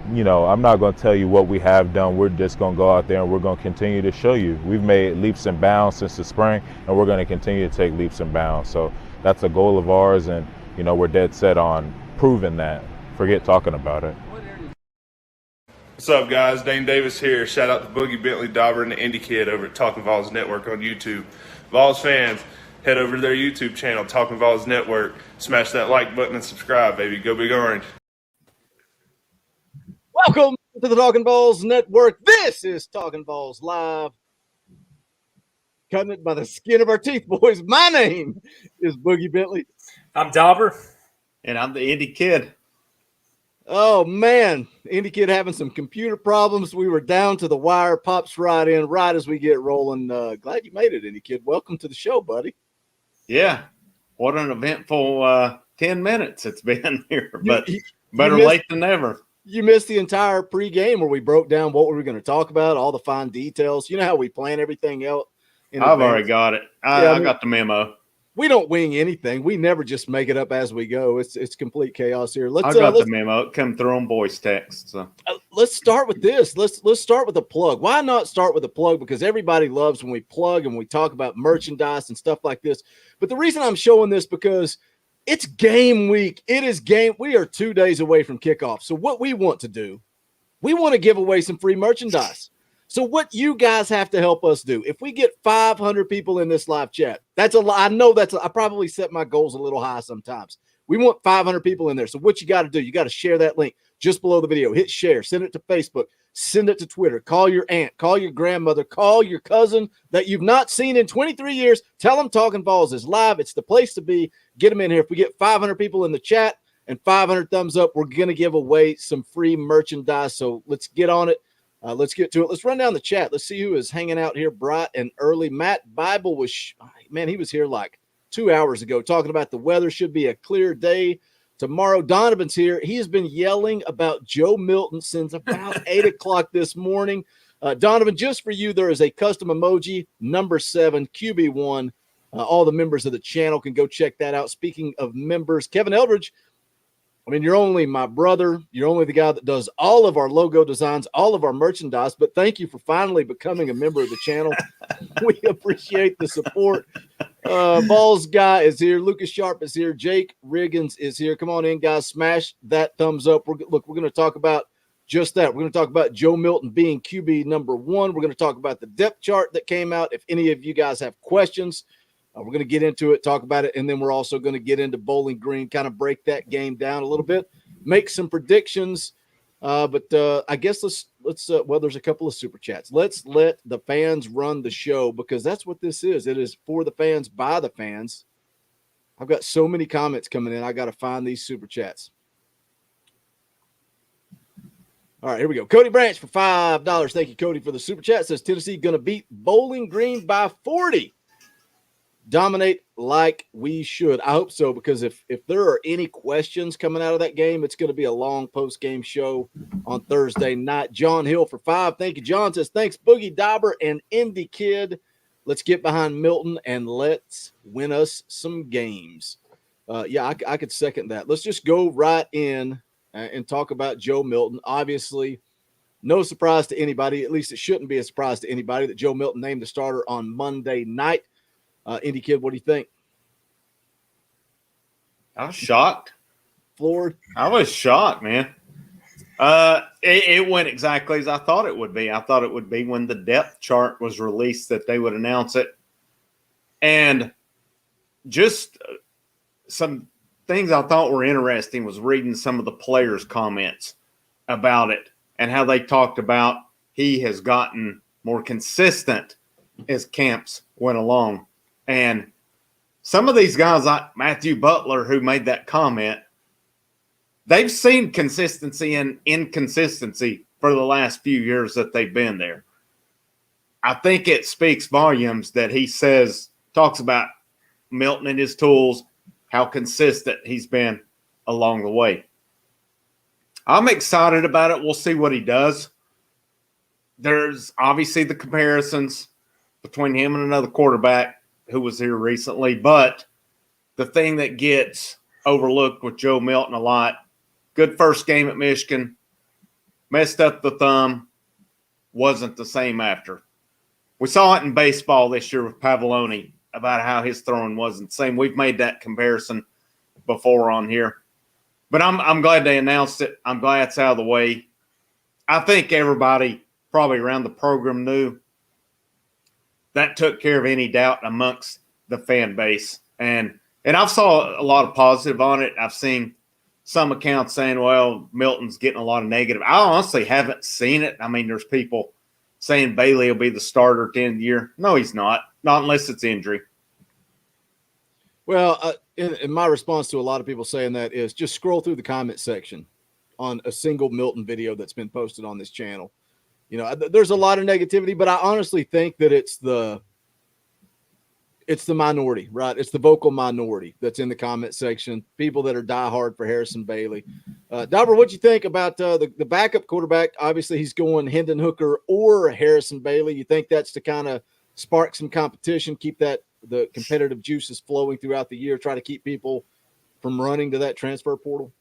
I'm not going to tell you what we have done. We're just going to go out there and we're going to continue to show you. We've made leaps and bounds since the spring, and we're going to continue to take leaps and bounds. So that's a goal of ours, and we're dead set on proving that. Forget talking about it. What's up, guys? Dane Davis here. Shout out to Boogie, Bentley, Dauber, and the Indie Kid over at Talkin VAWLS Network on YouTube. Vols fans, head over to their YouTube channel, Talkin VAWLS Network. Smash that like button and subscribe, baby. Go Big Orange. Welcome to the Talkin VAWLS Network. This is Talkin VAWLS Live. Cutting it by the skin of our teeth, boys. My name is Boogie Bentley. I'm Dauber. And I'm the Indie Kid. Oh, man. Indie Kid having some computer problems. We were down to the wire. Pops right in right as we get rolling. Glad you made it, Indie Kid. Welcome to the show, buddy. Yeah. What an eventful 10 minutes it's been here. But better late than never. You missed the entire pregame where we broke down what we were going to talk about, all the fine details. You know how we plan everything out? I've already got it. I got the memo. We don't wing anything. We never just make it up as we go. It's complete chaos here. I got the memo. It come through on voice text. So. Let's start with this. Let's start with a plug. Why not start with a plug? Because everybody loves when we plug and we talk about merchandise and stuff like this. But the reason I'm showing this because it's game week. It is game. We are 2 days away from kickoff. So what we want to do, we want to give away some free merchandise. So what you guys have to help us do, if we get 500 people in this live chat, that's a lot. I know I probably set my goals a little high sometimes. We want 500 people in there. So what you got to do, you got to share that link just below the video. Hit share, send it to Facebook, send it to Twitter, call your aunt, call your grandmother, call your cousin that you've not seen in 23 years. Tell them Talkin VAWLS is live. It's the place to be. Get them in here. If we get 500 people in the chat and 500 thumbs up, we're going to give away some free merchandise. So let's get on it. Let's get to it. Let's run down the chat. Let's see who is hanging out here bright and early. Matt Bible was, he was here like 2 hours ago talking about the weather should be a clear day tomorrow. Donovan's here. He has been yelling about Joe Milton since about 8 o'clock this morning. Donovan, just for you, there is a custom emoji, number 7, QB1. All the members of the channel can go check that out. Speaking of members, Kevin Eldridge, you're only my brother. You're only the guy that does all of our logo designs, all of our merchandise. But thank you for finally becoming a member of the channel. We appreciate the support. Balls Guy is here. Lucas Sharp is here. Jake Riggins is here. Come on in, guys. Smash that thumbs up. We're going to talk about just that. We're going to talk about Joe Milton being QB number 1. We're going to talk about the depth chart that came out. If any of you guys have questions, we're going to get into it, talk about it, and then we're also going to get into Bowling Green, kind of break that game down a little bit, make some predictions. But I guess let's there's a couple of super chats. Let's let the fans run the show because that's what this is. It is for the fans, by the fans. I've got so many comments coming in. I got to find these super chats. All right, here we go. Cody Branch for $5. Thank you, Cody, for the super chat. Says Tennessee going to beat Bowling Green by 40. Dominate like we should. I hope so, because if there are any questions coming out of that game, it's going to be a long post-game show on Thursday night. John Hill for 5. Thank you, John. Says, thanks, Boogie, Dauber, and Indie Kid. Let's get behind Milton and let's win us some games. I could second that. Let's just go right in and talk about Joe Milton. Obviously, no surprise to anybody. At least it shouldn't be a surprise to anybody that Joe Milton named the starter on Monday night. Indie Kid, what do you think? I was shocked. Floored? I was shocked, man. It went exactly as I thought it would be. I thought it would be when the depth chart was released that they would announce it. And just some things I thought were interesting was reading some of the players' comments about it and how they talked about he has gotten more consistent as camps went along. And some of these guys like Matthew Butler, who made that comment, they've seen consistency and inconsistency for the last few years that they've been there. I think it speaks volumes that he talks about Milton and his tools, how consistent he's been along the way. I'm excited about it. We'll see what he does. There's obviously the comparisons between him and another quarterback who was here recently, but the thing that gets overlooked with Joe Milton a lot, good first game at Michigan, messed up the thumb, wasn't the same after. We saw it in baseball this year with Pavloni about how his throwing wasn't the same. We've made that comparison before on here. But I'm glad they announced it. I'm glad it's out of the way. I think everybody probably around the program knew that took care of any doubt amongst the fan base. And I've saw a lot of positive on it. I've seen some accounts saying, well, Milton's getting a lot of negative. I honestly haven't seen it. I mean, there's people saying Bailey will be the starter at the end of the year. No, he's not. Not unless it's injury. Well, in my response to a lot of people saying that is just scroll through the comment section on a single Milton video that's been posted on this channel. You know, there's a lot of negativity, but I honestly think that it's the minority, right? It's the vocal minority that's in the comment section. People that are diehard for Harrison Bailey. Dauber, what do you think about the backup quarterback? Obviously, he's going Hendon Hooker or Harrison Bailey. You think that's to kind of spark some competition, keep the competitive juices flowing throughout the year, try to keep people from running to that transfer portal?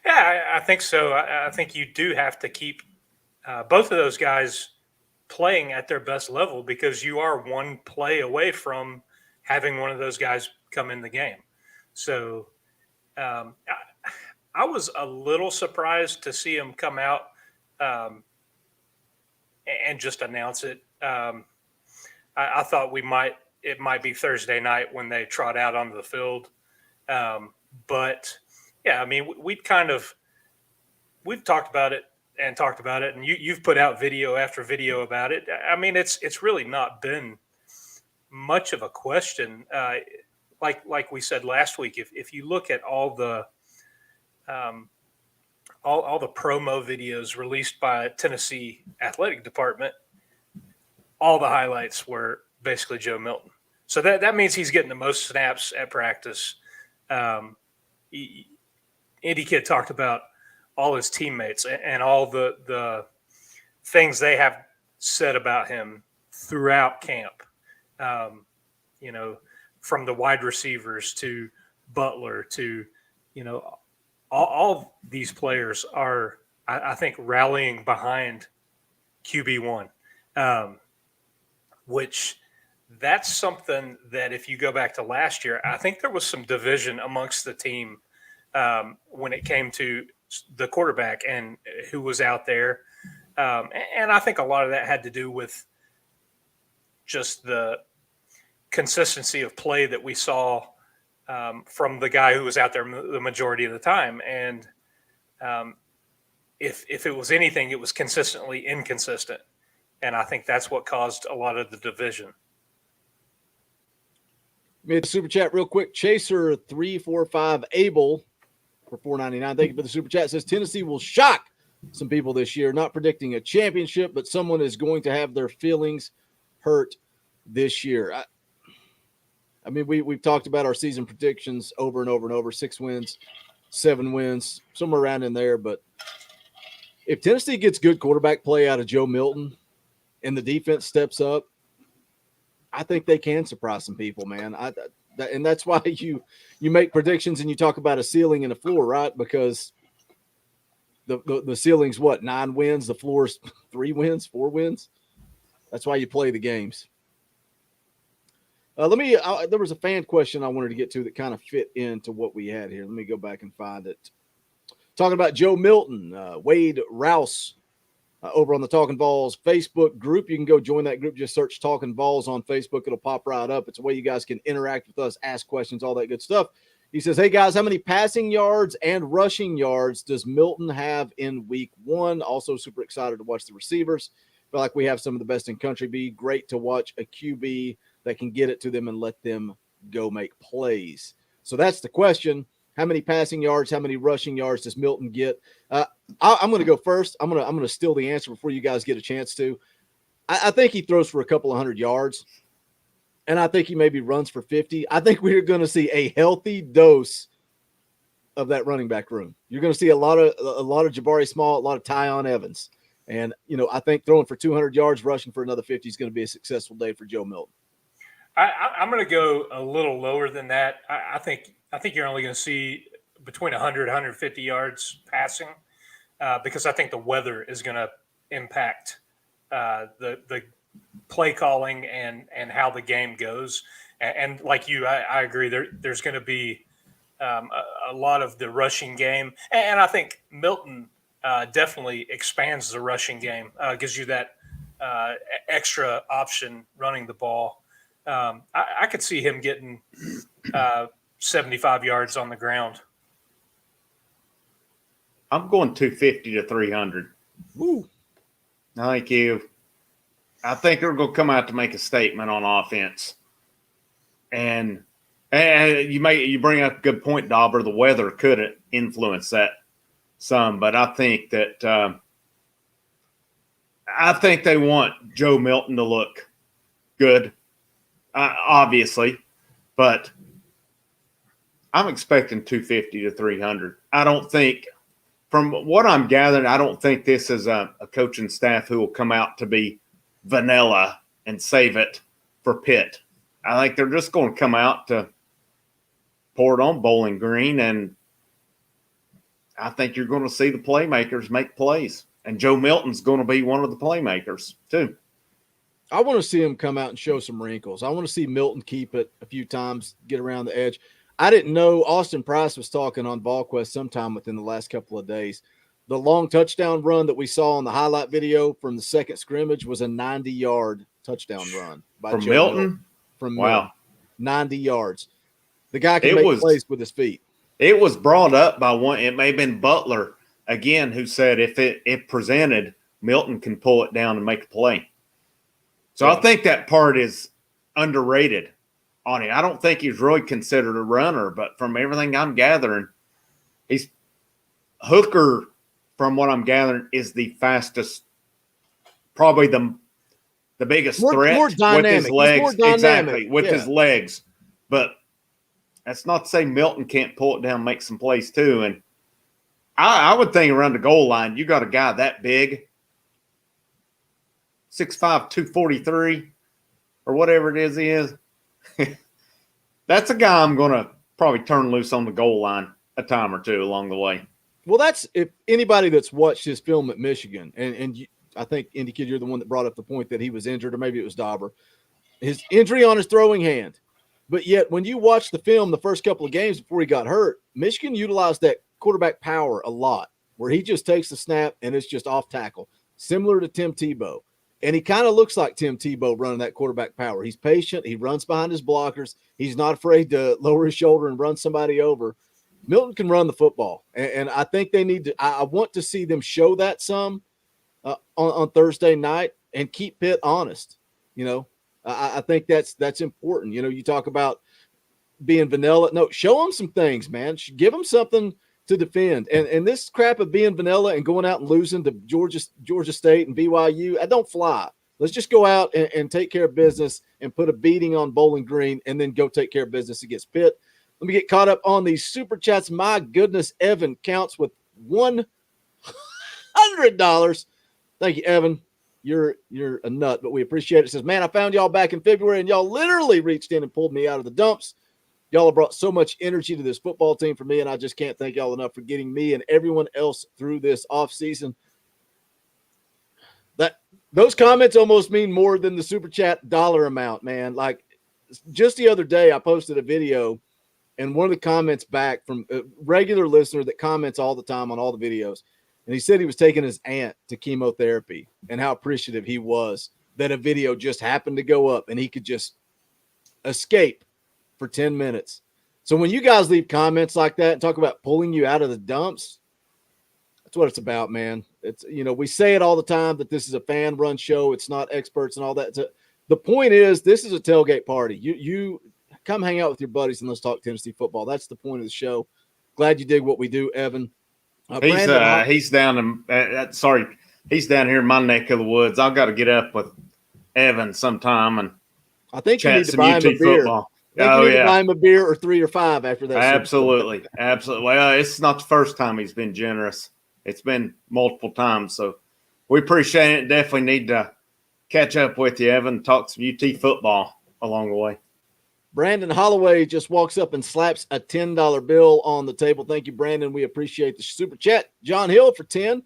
Yeah, I think so. I think you do have to keep both of those guys playing at their best level, because you are one play away from having one of those guys come in the game. So I was a little surprised to see him come out and just announce it. I thought it might be Thursday night when they trot out onto the field. But yeah, I mean, we've talked about it, and you've put out video after video about it. I mean, it's really not been much of a question. Like we said last week, if you look at all the promo videos released by Tennessee athletic department, all the highlights were basically Joe Milton. So that means he's getting the most snaps at practice. Andy Kid talked about all his teammates and all the things they have said about him throughout camp. You know, from the wide receivers to Butler to, you know, all these players are, I think, rallying behind QB1, which that's something that if you go back to last year, I think there was some division amongst the team when it came to the quarterback and who was out there. And I think a lot of that had to do with just the consistency of play that we saw from the guy who was out there the majority of the time. And if it was anything, it was consistently inconsistent. And I think that's what caused a lot of the division. Made the super chat real quick. Chaser 345 Abel for $4.99. Thank you for the super chat. It says Tennessee will shock some people this year. Not predicting a championship, but someone is going to have their feelings hurt this year. I mean, we've talked about our season predictions over and over and over. 6 wins, 7 wins, somewhere around in there. But if Tennessee gets good quarterback play out of Joe Milton and the defense steps up, I think they can surprise some people, man. And that's why you make predictions and you talk about a ceiling and a floor, right? Because the ceiling's what, 9 wins? The floor's 3 wins, 4 wins. That's why you play the games. There was a fan question I wanted to get to that kind of fit into what we had here. Let me go back and find it. Talking about Joe Milton, Wade Rouse over on the Talkin VAWLS Facebook group. You can go join that group. Just search Talkin VAWLS on Facebook. It'll pop right up. It's a way you guys can interact with us, ask questions, all that good stuff. He says, hey, guys, how many passing yards and rushing yards does Milton have in week 1? Also super excited to watch the receivers. Feel like we have some of the best in country. Be great to watch a QB that can get it to them and let them go make plays. So that's the question. How many passing yards, how many rushing yards does Milton get? I'm going to go first. I'm going to steal the answer before you guys get a chance to. I think he throws for a couple of 100 yards, and I think he maybe runs for 50. I think we're going to see a healthy dose of that running back room. You're going to see a lot of Jabari Small, a lot of Tyon Evans. And, you know, I think throwing for 200 yards, rushing for another 50 is going to be a successful day for Joe Milton. I'm going to go a little lower than that. I think you're only going to see between 100 and 150 yards passing. because I think the weather is going to impact the play calling and how the game goes. And like you, I agree. There's going to be a lot of the rushing game, and I think Milton definitely expands the rushing game, gives you that extra option running the ball. I could see him getting 75 yards on the ground. I'm going 250 to 300. Woo. Thank you. I think they're going to come out to make a statement on offense. And you bring up a good point, Dauber. The weather could influence that some, but I think that I think they want Joe Milton to look good, obviously, but I'm expecting 250 to 300. I don't think, from what I'm gathering, I don't think this is a coaching staff who will come out to be vanilla and save it for Pitt. I think they're just going to come out to pour it on Bowling Green, and I think you're going to see the playmakers make plays. And Joe Milton's going to be one of the playmakers too. I want to see him come out and show some wrinkles. I want to see Milton keep it a few times, get around the edge. I didn't know Austin Price was talking on VolQuest sometime within the last couple of days. The long touchdown run that we saw on the highlight video from the second scrimmage was a 90-yard touchdown run by From Joe Milton. From wow, Milton. 90 yards. The guy can make plays with his feet. It was brought up by one. It may have been Butler again who said if it presented, Milton can pull it down and make a play. So I think that part is underrated on it. I don't think he's really considered a runner, but from everything I'm gathering, he's Hooker. From what I'm gathering, is the fastest, probably the biggest threat more dynamic. with his legs. He's more dynamic. Exactly, with his legs. But that's not to say Milton can't pull it down and make some plays too. And I would think around the goal line, you got a guy that big, 6'5", 243, or whatever it is he is. That's a guy I'm going to probably turn loose on the goal line a time or two along the way. Well, that's if anybody that's watched his film at Michigan, and you, I think, Indy Kid, you're the one that brought up the point that he was injured, or maybe it was Dauber. His injury on his throwing hand. But yet, when you watch the film the first couple of games before he got hurt, Michigan utilized that quarterback power a lot, where he just takes the snap and it's just off tackle, similar to Tim Tebow. And he kind of looks like Tim Tebow running that quarterback power. He's patient. He runs behind his blockers. He's not afraid to lower his shoulder and run somebody over. Milton can run the football. And I think they need to – I want to see them show that some on Thursday night and keep Pitt honest. You know, I think that's important. You know, you talk about being vanilla. No, show them some things, man. Give them something to defend. And this crap of being vanilla and going out and losing to Georgia State and BYU, I don't fly. Let's just go out and take care of business and put a beating on Bowling Green and then go take care of business against Pitt. Let me get caught up on these super chats. My goodness, Evan counts with $100. Thank you, Evan. You're a nut, but we appreciate it. It says, man, I found y'all back in February, and y'all literally reached in and pulled me out of the dumps. Y'all have brought so much energy to this football team for me, and I just can't thank y'all enough for getting me and everyone else through this offseason. Those comments almost mean more than the super chat dollar amount, man. Like, just the other day, I posted a video, and one of the comments back from a regular listener that comments all the time on all the videos, and he said he was taking his aunt to chemotherapy and how appreciative he was that a video just happened to go up and he could just escape for 10 minutes. So when you guys leave comments like that and talk about pulling you out of the dumps, that's what it's about, man. It's, you know, we say it all the time that this is a fan run show. It's not experts and all that. The point is, this is a tailgate party. You come hang out with your buddies and let's talk Tennessee football. That's the point of the show. Glad you dig what we do, Evan. He's down he's down here in my neck of the woods. I've got to get up with Evan sometime and I think you need to buy him a beer. Football. You need to buy him a beer or 3 or 5 after that. Absolutely. Absolutely. Well, it's not the first time he's been generous. It's been multiple times. So we appreciate it. Definitely need to catch up with you, Evan, talk some UT football along the way. Brandon Holloway just walks up and slaps a $10 bill on the table. Thank you, Brandon. We appreciate the super chat. John Hill for 10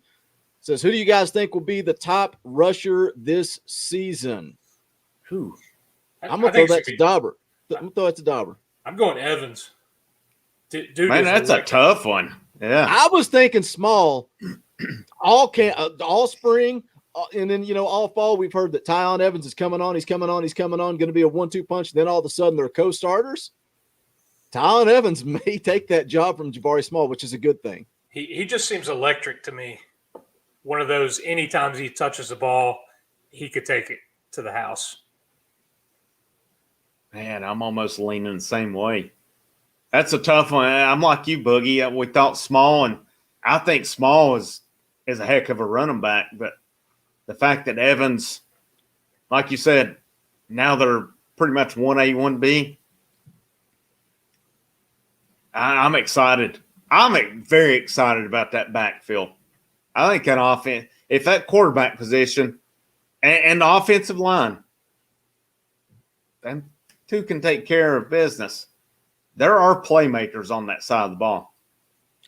says, who do you guys think will be the top rusher this season? Who? I'm going to throw that to Dauber. I'm going to throw that to Dauber. I'm going Evans. Dude, man, that's a tough one. Yeah. I was thinking small, all spring, and then, all fall. We've heard that Tyon Evans is coming on. He's coming on. Going to be a 1-2 punch. Then all of a sudden they're co-starters. Tyon Evans may take that job from Jabari Small, which is a good thing. He just seems electric to me. One of those, anytime he touches the ball, he could take it to the house. Man, I'm almost leaning the same way. That's a tough one. I'm like you, Boogie. We thought Small, and I think Small is a heck of a running back. But the fact that Evans, like you said, now they're pretty much 1A, 1B. I'm excited. I'm very excited about that backfield. I think that offense, if that quarterback position and the offensive line, them two can take care of business. There are playmakers on that side of the ball.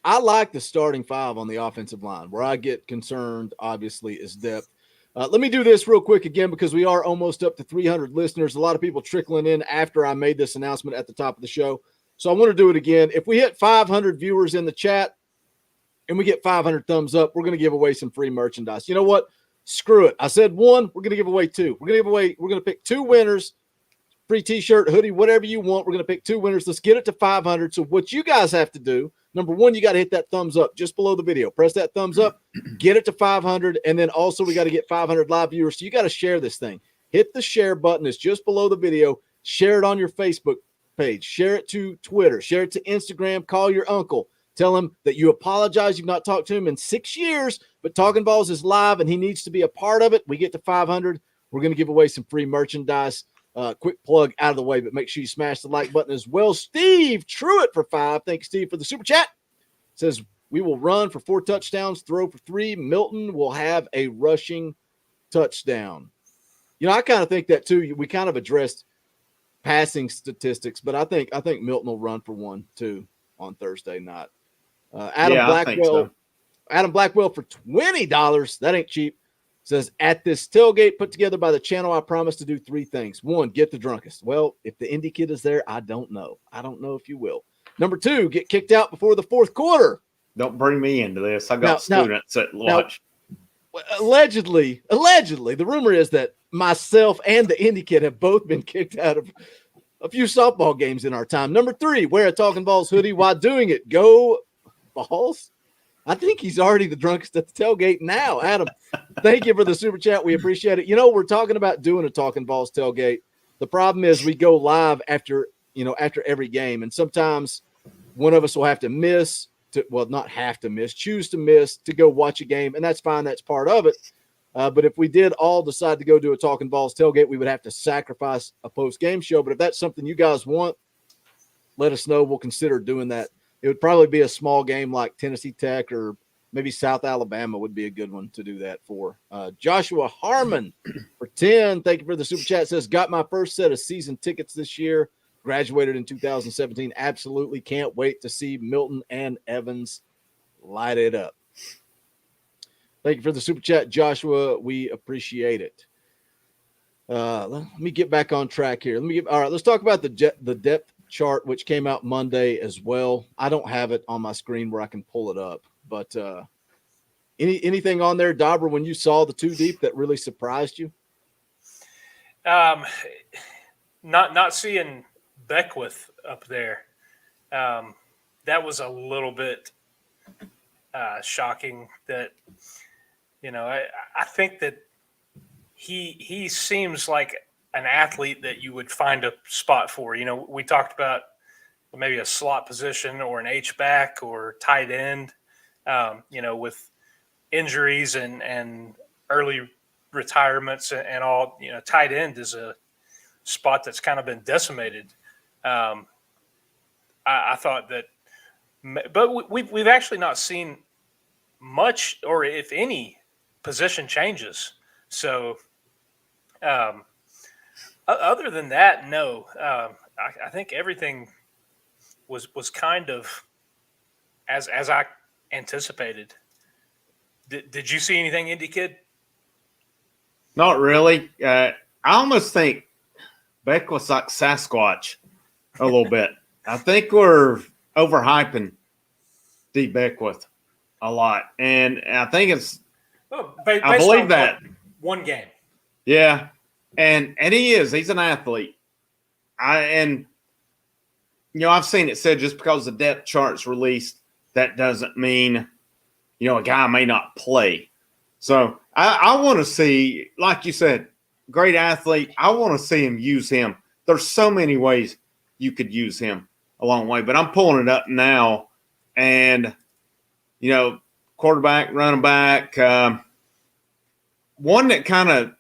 I like the starting five on the offensive line. Where I get concerned, obviously, is depth. Let me do this real quick again because we are almost up to 300 listeners. A lot of people trickling in after I made this announcement at the top of the show. So I want to do it again. If we hit 500 viewers in the chat and we get 500 thumbs up, we're going to give away some free merchandise. You know what? Screw it. I said one. We're going to give away two. We're going to pick two winners. Free t-shirt, hoodie, whatever you want. We're going to pick two winners. Let's get it to 500. So what you guys have to do, number one, you got to hit that thumbs up just below the video. Press that thumbs up, get it to 500. And then also we got to get 500 live viewers. So you got to share this thing. Hit the share button. It's just below the video. Share it on your Facebook page. Share it to Twitter. Share it to Instagram. Call your uncle. Tell him that you apologize. You've not talked to him in 6 years, but Talkin VAWLS is live and he needs to be a part of it. We get to 500. We're going to give away some free merchandise. Quick plug out of the way, but make sure you smash the like button as well. Steve Truitt for 5. Thanks, Steve, for the super chat. Says, we will run for 4 touchdowns, throw for 3. Milton will have a rushing touchdown. I kind of think that too. We kind of addressed passing statistics, but I think Milton will run for 1, 2 on Thursday night. Adam Blackwell for $20. That ain't cheap. Says, at this tailgate put together by the channel, I promise to do 3 things. 1, get the drunkest. Well, if the Indy Kid is there, I don't know. I don't know if you will. Number 2, get kicked out before the 4th quarter. Don't bring me into this. I got students at lunch. Allegedly, the rumor is that myself and the Indy Kid have both been kicked out of a few softball games in our time. Number 3, wear a Talkin VAWLS hoodie while doing it. Go Balls. I think he's already the drunkest at the tailgate now. Adam, thank you for the super chat. We appreciate it. We're talking about doing a Talkin VAWLS tailgate. The problem is we go live after every game. And sometimes one of us will have to choose to miss to go watch a game. And that's fine. That's part of it. But if we did all decide to go do a Talkin VAWLS tailgate, we would have to sacrifice a post-game show. But if that's something you guys want, let us know. We'll consider doing that. It would probably be a small game like Tennessee Tech or maybe South Alabama would be a good one to do that for. Joshua Harmon for 10. Thank you for the super chat. Says, got my first set of season tickets this year. Graduated in 2017. Absolutely can't wait to see Milton and Evans light it up. Thank you for the super chat, Joshua. We appreciate it. Let me get back on track here. All right, let's talk about the depth chart, which came out Monday as well. I don't have it on my screen where I can pull it up, but anything on there, Dauber, when you saw the 2 deep that really surprised you? Not seeing Beckwith up there. That was a little bit shocking. That I think that he seems like an athlete that you would find a spot for. We talked about maybe a slot position or an H-back or tight end, with injuries and early retirements and all, tight end is a spot that's kind of been decimated. I thought that, but we've actually not seen much or if any position changes. So, other than that, no. I think everything was kind of as I anticipated. Did you see anything, Indy Kid? Not really. I almost think Beckwith's like Sasquatch a little bit. I think we're overhyping D. Beckwith a lot, and I think it's. I believe that one game. Yeah, and he is. He's an athlete. I've seen it said just because the depth chart's released, that doesn't mean, a guy may not play. So I want to see, like you said, great athlete. I want to see him use him. There's so many ways you could use him along the way, but I'm pulling it up now, and quarterback, running back, one that kind of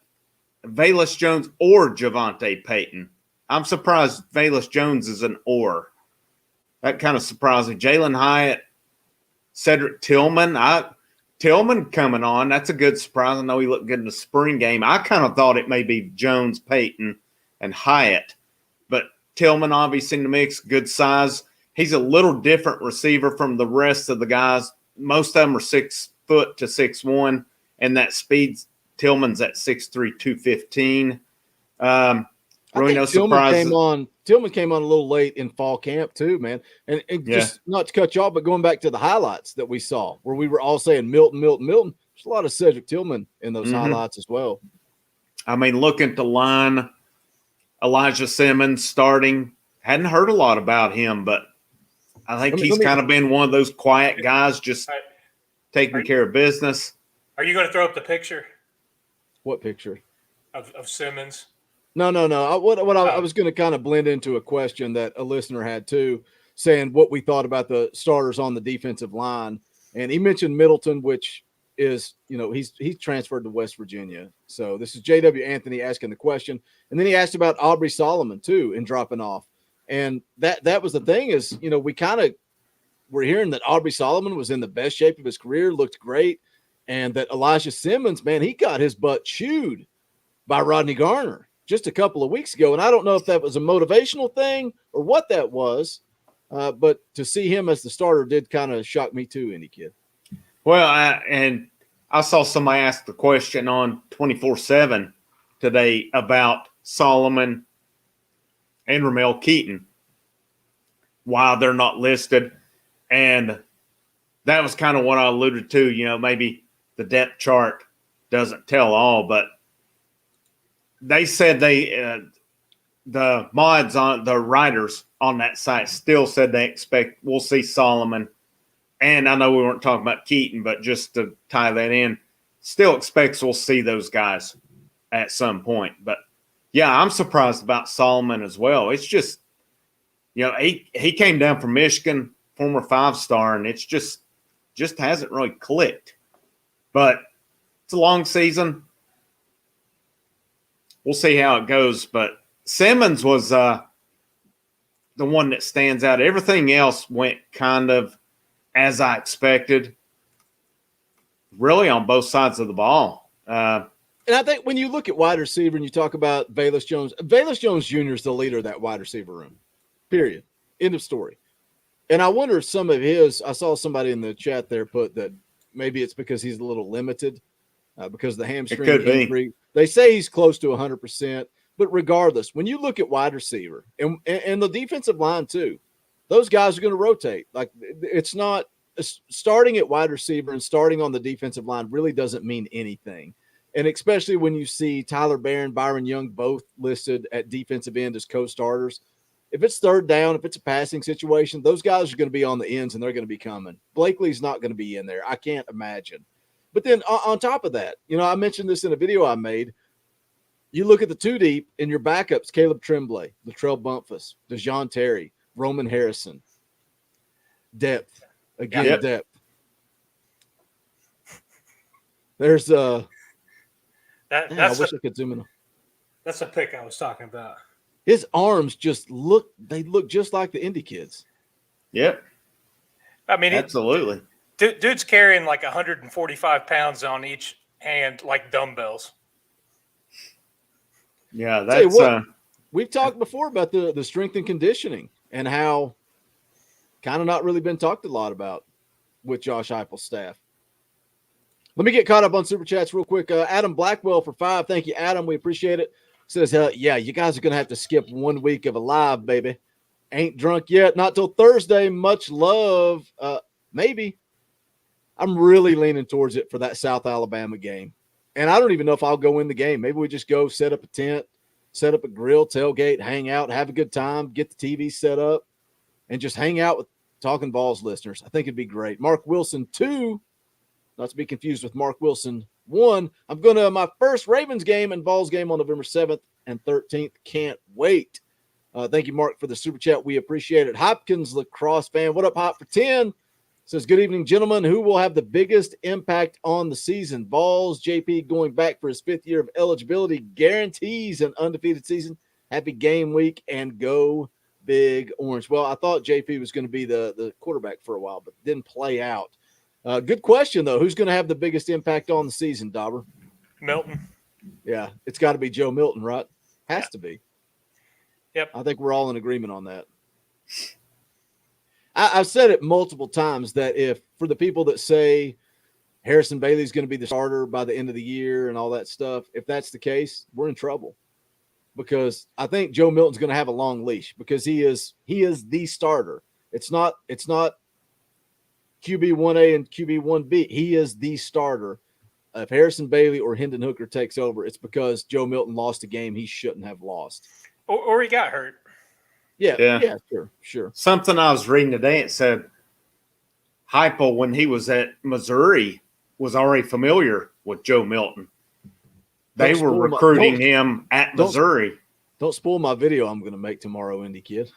Velus Jones or Javonte Payton. I'm surprised Velus Jones is an or. That kind of surprised me. Jalen Hyatt, Cedric Tillman. Tillman coming on. That's a good surprise. I know he looked good in the spring game. I kind of thought it may be Jones, Payton, and Hyatt. But Tillman, obviously, in the mix, good size. He's a little different receiver from the rest of the guys. Most of them are 6 foot to 6'1", and that speed, Tillman's at 6'3", 215. Really no surprises. Tillman came on a little late in fall camp too, man. And just not to cut you off, but going back to the highlights that we saw, where we were all saying Milton. There's a lot of Cedric Tillman in those highlights as well. I mean, looking at the line, Elijah Simmons starting. Hadn't heard a lot about him, but I think he's kind of been one of those quiet guys, just taking care of business. Are you going to throw up the picture? What picture? Of Simmons? No. I was going to kind of blend into a question that a listener had too, saying what we thought about the starters on the defensive line. And he mentioned Middleton, which is, he's transferred to West Virginia. So this is J.W. Anthony asking the question. And then he asked about Aubrey Solomon too and dropping off. And that was the thing is, we're hearing that Aubrey Solomon was in the best shape of his career, looked great. And that Elijah Simmons, man, he got his butt chewed by Rodney Garner just a couple of weeks ago. And I don't know if that was a motivational thing or what that was, but to see him as the starter did kind of shock me too, Indy Kid. Well, I saw somebody ask the question on 24/7 today about Solomon and Ramel Keaton, why they're not listed. And that was kind of what I alluded to, maybe the depth chart doesn't tell all, but they said the mods on the writers on that site still said they expect we'll see Solomon. And I know we weren't talking about Keaton, but just to tie that in, still expects we'll see those guys at some point. But yeah, I'm surprised about Solomon as well. It's just, he came down from Michigan, former 5-star, and it's just hasn't really clicked. But it's a long season. We'll see how it goes. But Simmons was the one that stands out. Everything else went kind of as I expected, really on both sides of the ball. And I think when you look at wide receiver and you talk about Velus Jones Jr. is the leader of that wide receiver room, period. End of story. And I wonder if some of I saw somebody in the chat there put that maybe it's because he's a little limited because of the hamstring injury. They say he's close to 100%. But regardless, when you look at wide receiver and the defensive line too, those guys are going to rotate. Like it's not starting at wide receiver and starting on the defensive line really doesn't mean anything. And especially when you see Tyler Barron, Byron Young, both listed at defensive end as co-starters. If it's third down, if it's a passing situation, those guys are going to be on the ends and they're going to be coming. Blakely's not going to be in there. I can't imagine. But then on top of that, I mentioned this in a video I made. You look at the two deep in your backups, Caleb Tremblay, Latrell Bumpus, DeJoun Terry, Roman Harrison. Depth. Again, depth. There's I wish I could zoom in. That's a pick I was talking about. His arms look just like the Indy kids. Yep. I mean, absolutely. Dude's carrying like 145 pounds on each hand, like dumbbells. Yeah, that's we've talked before about the strength and conditioning and how kind of not really been talked a lot about with Josh Heupel's staff. Let me get caught up on Super Chats real quick. Adam Blackwell for 5. Thank you, Adam. We appreciate it. Says, yeah, you guys are going to have to skip 1 week of Alive, baby. Ain't drunk yet. Not till Thursday. Much love. Maybe. I'm really leaning towards it for that South Alabama game. And I don't even know if I'll go in the game. Maybe we just go set up a tent, set up a grill, tailgate, hang out, have a good time, get the TV set up, and just hang out with Talkin VAWLS listeners. I think it'd be great. Mark Wilson, 2. Not to be confused with Mark Wilson, 1. I'm going to my first Ravens game and VAWLS game on November 7th and 13th. Can't wait. Thank you, Mark, for the super chat. We appreciate it. Hopkins lacrosse fan. What up, Hop for 10? Says, good evening, gentlemen. Who will have the biggest impact on the season? VAWLS, JP going back for his 5th year of eligibility guarantees an undefeated season. Happy game week and go Big Orange. Well, I thought JP was going to be the quarterback for a while, but didn't play out. Good question, though. Who's going to have the biggest impact on the season, Dauber? Milton. Yeah, it's got to be Joe Milton, right? Has to be. Yep. I think we're all in agreement on that. I've said it multiple times that if for the people that say Harrison Bailey's going to be the starter by the end of the year and all that stuff, if that's the case, we're in trouble. Because I think Joe Milton's going to have a long leash because he is the starter. It's not QB1A and QB1B. He is the starter. If Harrison Bailey or Hendon Hooker takes over, it's because Joe Milton lost a game he shouldn't have lost. Or he got hurt. Yeah, sure. Something I was reading today, it said Heupel, when he was at Missouri, was already familiar with Joe Milton. They were recruiting him at Missouri. Don't spoil my video I'm going to make tomorrow, Indy Kid.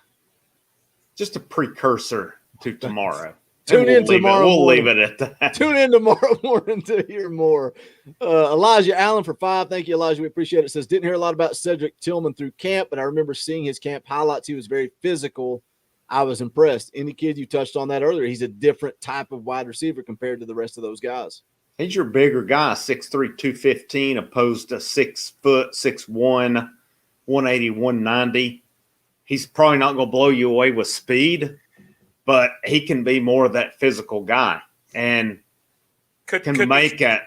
Just a precursor to tomorrow. Tune in tomorrow. We'll leave it at that. Tune in tomorrow morning to hear more. Elijah Allen for 5. Thank you, Elijah. We appreciate it. Says, didn't hear a lot about Cedric Tillman through camp, but I remember seeing his camp highlights. He was very physical. I was impressed. Indy Kid, you touched on that earlier. He's a different type of wide receiver compared to the rest of those guys. He's your bigger guy, 6'3", 215, opposed to 6 foot, 6'1", 180, 190. He's probably not going to blow you away with speed, but he can be more of that physical guy and Could make it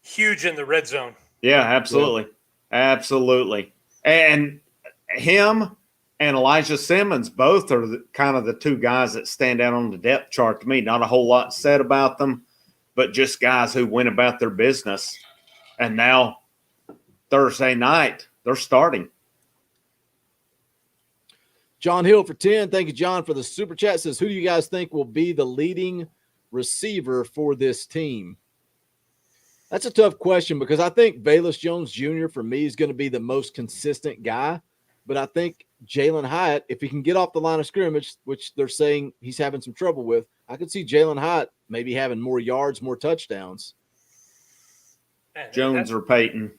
huge in the red zone. Yeah, absolutely. Yeah. Absolutely. And him and Elijah Simmons both are kind of the 2 guys that stand out on the depth chart to me. Not a whole lot said about them, but just guys who went about their business. And now Thursday night, they're starting. John Hill for 10. Thank you, John, for the super chat. Says, who do you guys think will be the leading receiver for this team? That's a tough question because I think Velus Jones Jr. for me is going to be the most consistent guy. But I think Jalen Hyatt, if he can get off the line of scrimmage, which they're saying he's having some trouble with, I could see Jalen Hyatt maybe having more yards, more touchdowns. Jones or Peyton?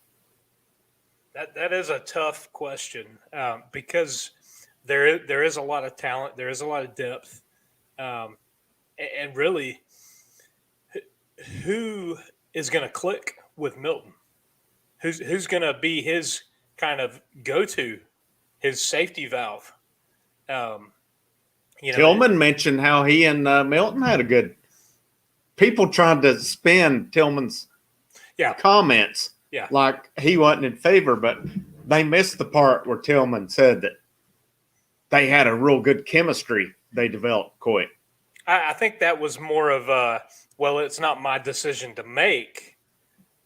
That is a tough question because there is a lot of talent, there is a lot of depth, and really, who is going to click with Milton? Who's going to be his kind of go-to, his safety valve? Tillman mentioned how he and Milton had a good. People tried to spin Tillman's comments like he wasn't in favor, but they missed the part where Tillman said that they had a real good chemistry they developed quick. I think that was more of it's not my decision to make.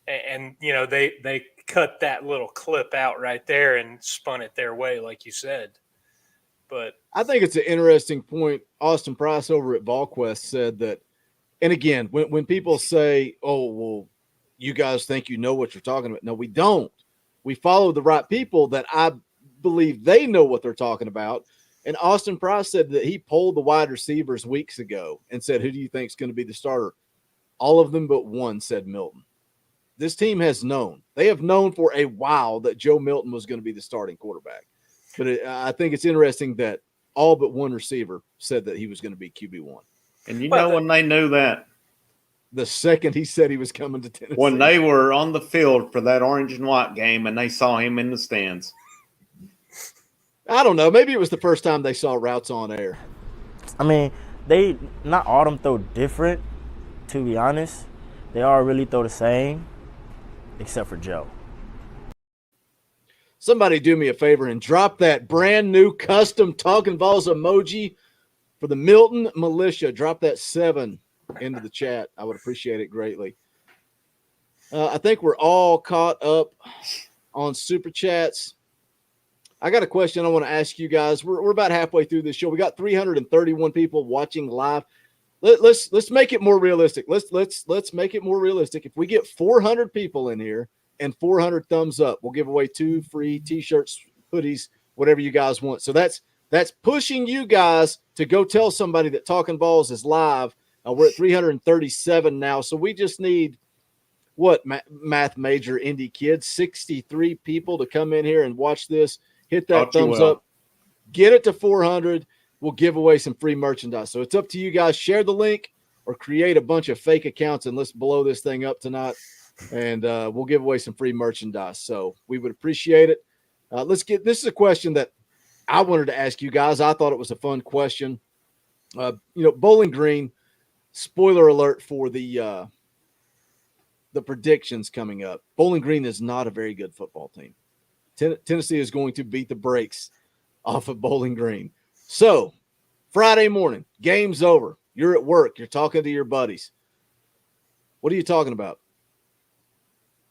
And they cut that little clip out right there and spun it their way, like you said. But I think it's an interesting point. Austin Price over at VolQuest said that, and again, when people say, oh, well, you guys think you know what you're talking about. No, we don't. We follow the right people that I believe they know what they're talking about. And Austin Price said that he polled the wide receivers weeks ago and said, who do you think is going to be the starter? All of them but one said Milton. This team has known. They have known for a while that Joe Milton was going to be the starting quarterback. But I think it's interesting that all but one receiver said that he was going to be QB1. And when they knew that? The second he said he was coming to Tennessee. When they were on the field for that orange and white game and they saw him in the stands. I don't know. Maybe it was the first time they saw routes on air. I mean, they not all of them throw different, to be honest. They all really throw the same, except for Joe. Somebody do me a favor and drop that brand new custom Talkin VAWLS emoji for the Milton Militia. Drop that 7 into the chat. I would appreciate it greatly. I think we're all caught up on super chats. I got a question I want to ask you guys. We're about halfway through this show. We got 331 people watching live. Let's make it more realistic. Let's make it more realistic. If we get 400 people in here and 400 thumbs up, we'll give away 2 free t-shirts, hoodies, whatever you guys want. So that's pushing you guys to go tell somebody that Talkin VAWLS is live. We're at 337 now. So we just need what, math major indie kids, 63 people to come in here and watch this. Hit that thumbs up. Get it to 400. We'll give away some free merchandise. So it's up to you guys. Share the link or create a bunch of fake accounts and let's blow this thing up tonight. And we'll give away some free merchandise. So we would appreciate it. This is a question that I wanted to ask you guys. I thought it was a fun question. Bowling Green, spoiler alert for the predictions coming up. Bowling Green is not a very good football team. Tennessee is going to beat the brakes off of Bowling Green. So Friday morning, game's over. You're at work. You're talking to your buddies. What are you talking about?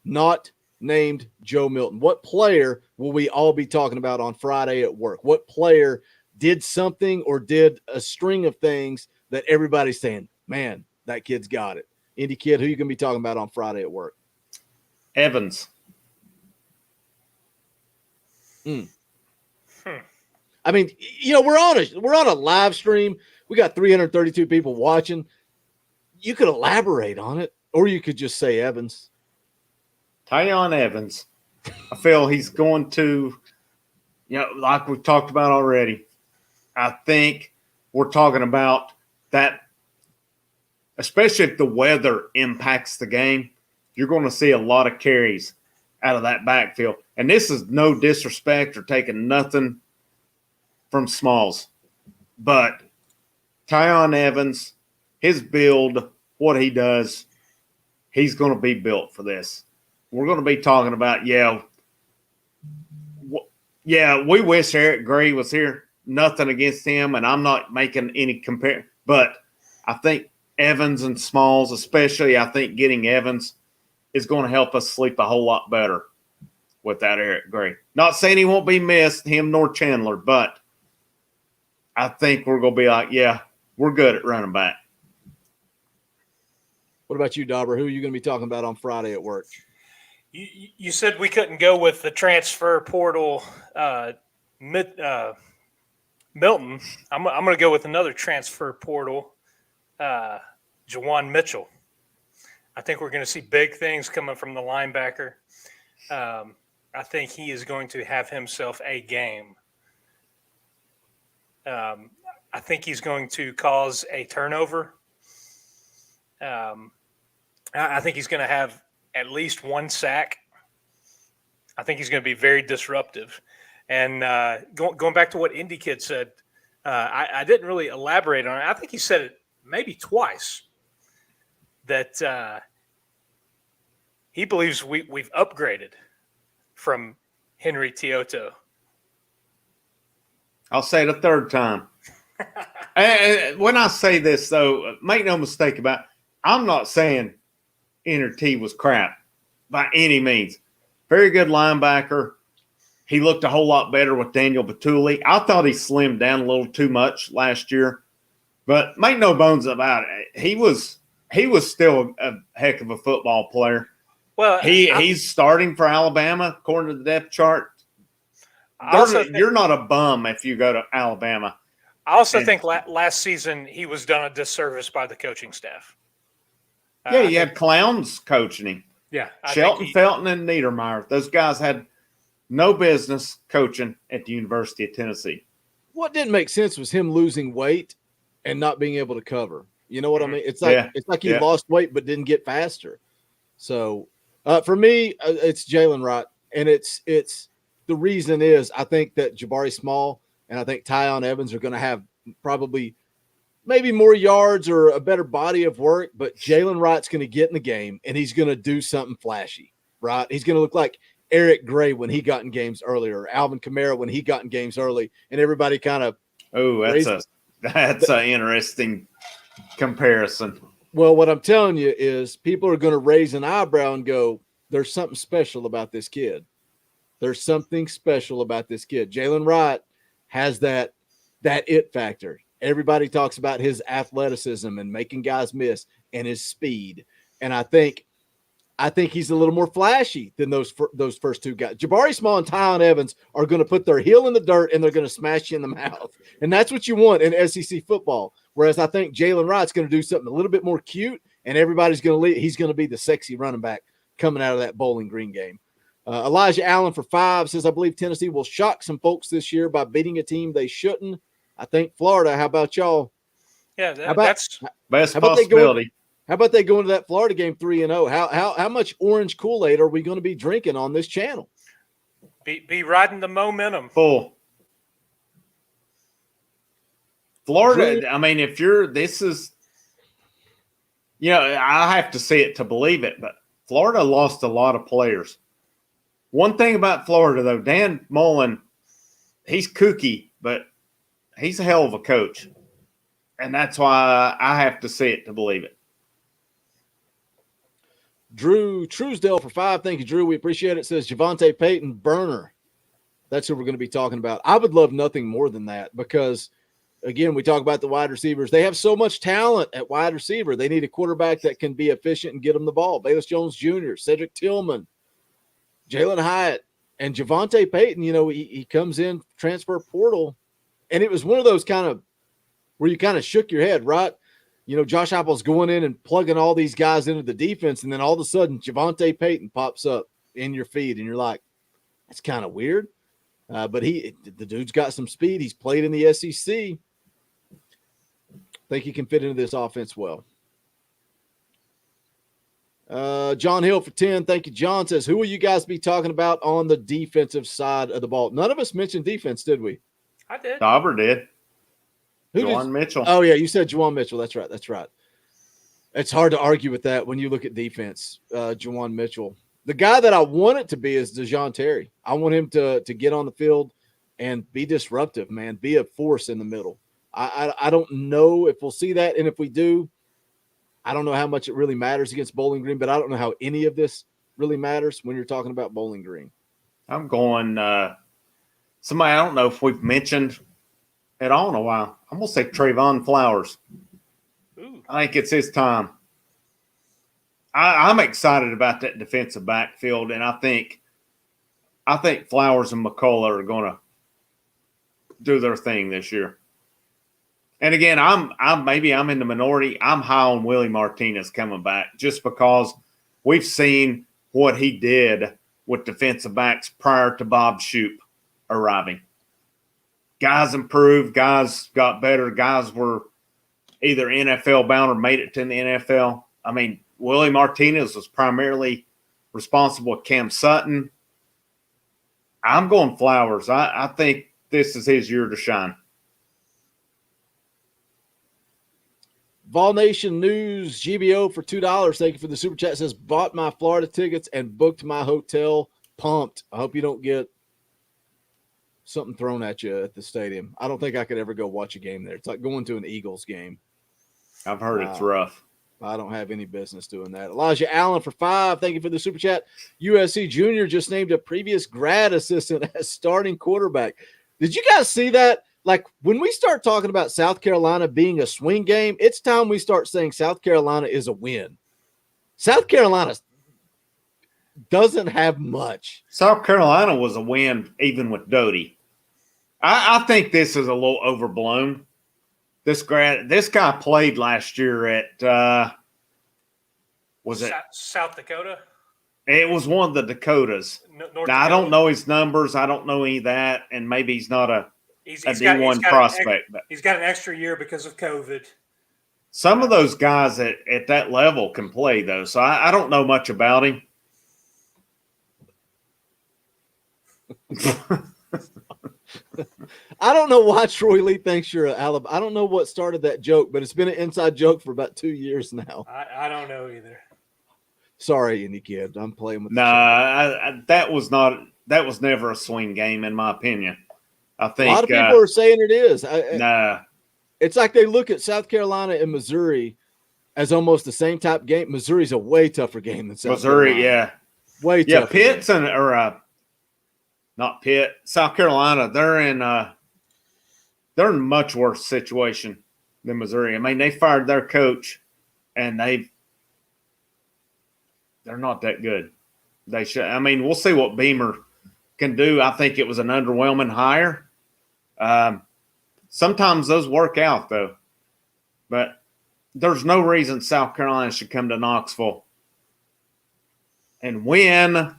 Not named Joe Milton. What player will we all be talking about on Friday at work? What player did something or did a string of things that everybody's saying, man, that kid's got it? Indie kid, who you going to be talking about on Friday at work? Evans. I mean, we're on a live stream. We got 332 people watching. You could elaborate on it, or you could just say Evans. Tyon Evans. I feel he's going to, like we've talked about already. I think we're talking about that, especially if the weather impacts the game, you're going to see a lot of carries out of that backfield. And this is no disrespect or taking nothing from Smalls. But Tyon Evans, his build, what he does, he's going to be built for this. We're going to be talking about, we wish Eric Gray was here. Nothing against him, and I'm not making any compare. But I think Evans and Smalls, especially, I think getting Evans is going to help us sleep a whole lot better without Eric Gray. Not saying he won't be missed, him nor Chandler, but I think we're going to be like, we're good at running back. What about you, Dauber? Who are you going to be talking about on Friday at work? You said we couldn't go with the transfer portal Milton. I'm going to go with another transfer portal, Jawan Mitchell. I think we're going to see big things coming from the linebacker. I think he is going to have himself a game. I think he's going to cause a turnover. I think he's going to have at least one sack. I think he's going to be very disruptive. And going back to what Indy Kid said, I didn't really elaborate on it. I think he said it maybe twice, that he believes we've upgraded from Henry Tioto. I'll say it a third time. And when I say this, though, make no mistake about it, I'm not saying NRT was crap by any means. Very good linebacker. He looked a whole lot better with Daniel Batuli. I thought he slimmed down a little too much last year, but make no bones about it. He was still a heck of a football player. Well, he's starting for Alabama according to the depth chart. You're not a bum if you go to Alabama. I also think last season he was done a disservice by the coaching staff. You had clowns coaching him. Yeah. Shelton, Felton, and Niedermeyer. Those guys had no business coaching at the University of Tennessee. What didn't make sense was him losing weight and not being able to cover. You know what I mean? It's like he lost weight but didn't get faster. So for me, it's Jalen Wright, and it's the reason is I think that Jabari Small and I think Tyon Evans are going to have probably maybe more yards or a better body of work, but Jalen Wright's going to get in the game and he's going to do something flashy, right? He's going to look like Eric Gray when he got in games earlier, or Alvin Kamara when he got in games early, and everybody kind of that's an interesting comparison. Well, what I'm telling you is people are going to raise an eyebrow and go, there's something special about this kid. There's something special about this kid. Jalen Wright has that it factor. Everybody talks about his athleticism and making guys miss and his speed. And I think he's a little more flashy than those first two guys. Jabari Small and Tyon Evans are going to put their heel in the dirt and they're going to smash you in the mouth. And that's what you want in SEC football. Whereas I think Jalen Wright's going to do something a little bit more cute, and everybody's going to he's going to be the sexy running back coming out of that Bowling Green game. Elijah Allen for 5 says, I believe Tennessee will shock some folks this year by beating a team they shouldn't. I think Florida. How about y'all? Yeah, that's best possibility. How about they go into that Florida game 3-0? How much orange Kool-Aid are we going to be drinking on this channel? Be riding the momentum. Full. Florida, I mean, I have to see it to believe it, but Florida lost a lot of players. One thing about Florida, though, Dan Mullen, he's kooky, but he's a hell of a coach. And that's why I have to see it to believe it. Drew Truesdale for 5. Thank you, Drew. We appreciate it. Says Javonte Payton, burner. That's who we're going to be talking about. I would love nothing more than that because, again, we talk about the wide receivers. They have so much talent at wide receiver. They need a quarterback that can be efficient and get them the ball. Bayless Jones Jr., Cedric Tillman, Jalen Hyatt, and Javonte Payton, he comes in transfer portal, and it was one of those kind of where you kind of shook your head, right? Josh Heupel's going in and plugging all these guys into the defense, and then all of a sudden Javonte Payton pops up in your feed, and you're like, that's kind of weird. But the dude's got some speed. He's played in the SEC. I think he can fit into this offense well. John Hill for 10. Thank you, John. Says, who will you guys be talking about on the defensive side of the ball? None of us mentioned defense, did we? I did. Dauber did. Juwan Mitchell. Oh, yeah, you said Juwan Mitchell. That's right. It's hard to argue with that when you look at defense, Juwan Mitchell. The guy that I want it to be is DeJoun Terry. I want him to get on the field and be disruptive, man, be a force in the middle. I don't know if we'll see that, and if we do, I don't know how much it really matters against Bowling Green, but I don't know how any of this really matters when you're talking about Bowling Green. I'm going somebody I don't know if we've mentioned at all in a while. I'm going to say Trayvon Flowers. Ooh. I think it's his time. I'm excited about that defensive backfield, and I think Flowers and McCullough are going to do their thing this year. And again, I'm in the minority. I'm high on Willie Martinez coming back just because we've seen what he did with defensive backs prior to Bob Shoop arriving. Guys improved, guys got better, guys were either NFL bound or made it to the NFL. I mean, Willie Martinez was primarily responsible with Cam Sutton. I'm going Flowers. I think this is his year to shine. Vol Nation News, GBO for $2. Thank you for the super chat. It says, bought my Florida tickets and booked my hotel. Pumped. I hope you don't get something thrown at you at the stadium. I don't think I could ever go watch a game there. It's like going to an Eagles game. I've heard it's rough. I don't have any business doing that. Elijah Allen for 5. Thank you for the super chat. USC Junior just named a previous grad assistant as starting quarterback. Did you guys see that? Like, when we start talking about South Carolina being a swing game, it's time we start saying South Carolina is a win. South Carolina doesn't have much. South Carolina was a win even with Doty. I think this is a little overblown. This guy played last year at South Dakota? It was one of the Dakotas. Now, I don't know his numbers. I don't know any of that, and maybe he's not a D1 prospect. But he's got an extra year because of COVID. Some of those guys at that level can play, though, so I don't know much about him. I don't know why Troy Lee thinks you're an Alabama. I don't know what started that joke, but it's been an inside joke for about 2 years now. I don't know either. Sorry, Indy kid. I'm playing with the Nah, that was never a swing game in my opinion. I think a lot of people are saying it is. Nah. It's like they look at South Carolina and Missouri as almost the same type game. Missouri's a way tougher game than South Carolina. Yeah. Way tougher. Pitt's not Pitt, South Carolina, they're in much worse situation than Missouri. I mean, they fired their coach and they're not that good. They should. I mean, we'll see what Beamer can do. I think it was an underwhelming hire. Sometimes those work out, though. But there's no reason South Carolina should come to Knoxville and win,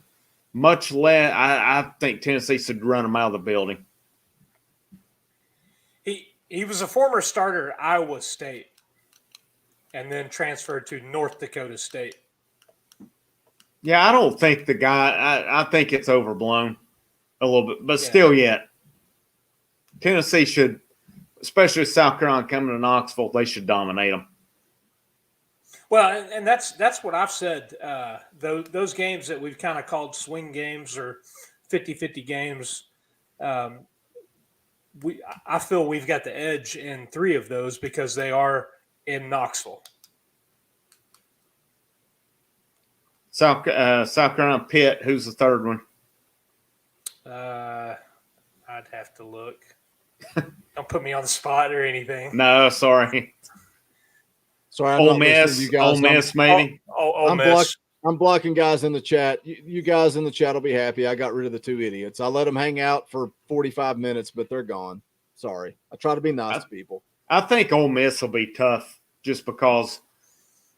much less. I think Tennessee should run them out of the building. He was a former starter at Iowa State and then transferred to North Dakota State. Yeah, I don't think the guy – I think it's overblown a little bit. But still yet, Tennessee should – especially with South Carolina coming to Knoxville, they should dominate them. Well, and that's what I've said. Those games that we've kind of called swing games or 50-50 games, I feel we've got the edge in 3 of those because they are in Knoxville. South Carolina, Pitt, who's the third one? I'd have to look. Don't put me on the spot or anything. No, sorry. Sorry, Ole Miss, you guys. Ole Miss, maybe. Ole Miss. I'm blocking guys in the chat. You guys in the chat will be happy. I got rid of the 2 idiots. I let them hang out for 45 minutes, but they're gone. Sorry. I try to be nice to people. I think Ole Miss will be tough just because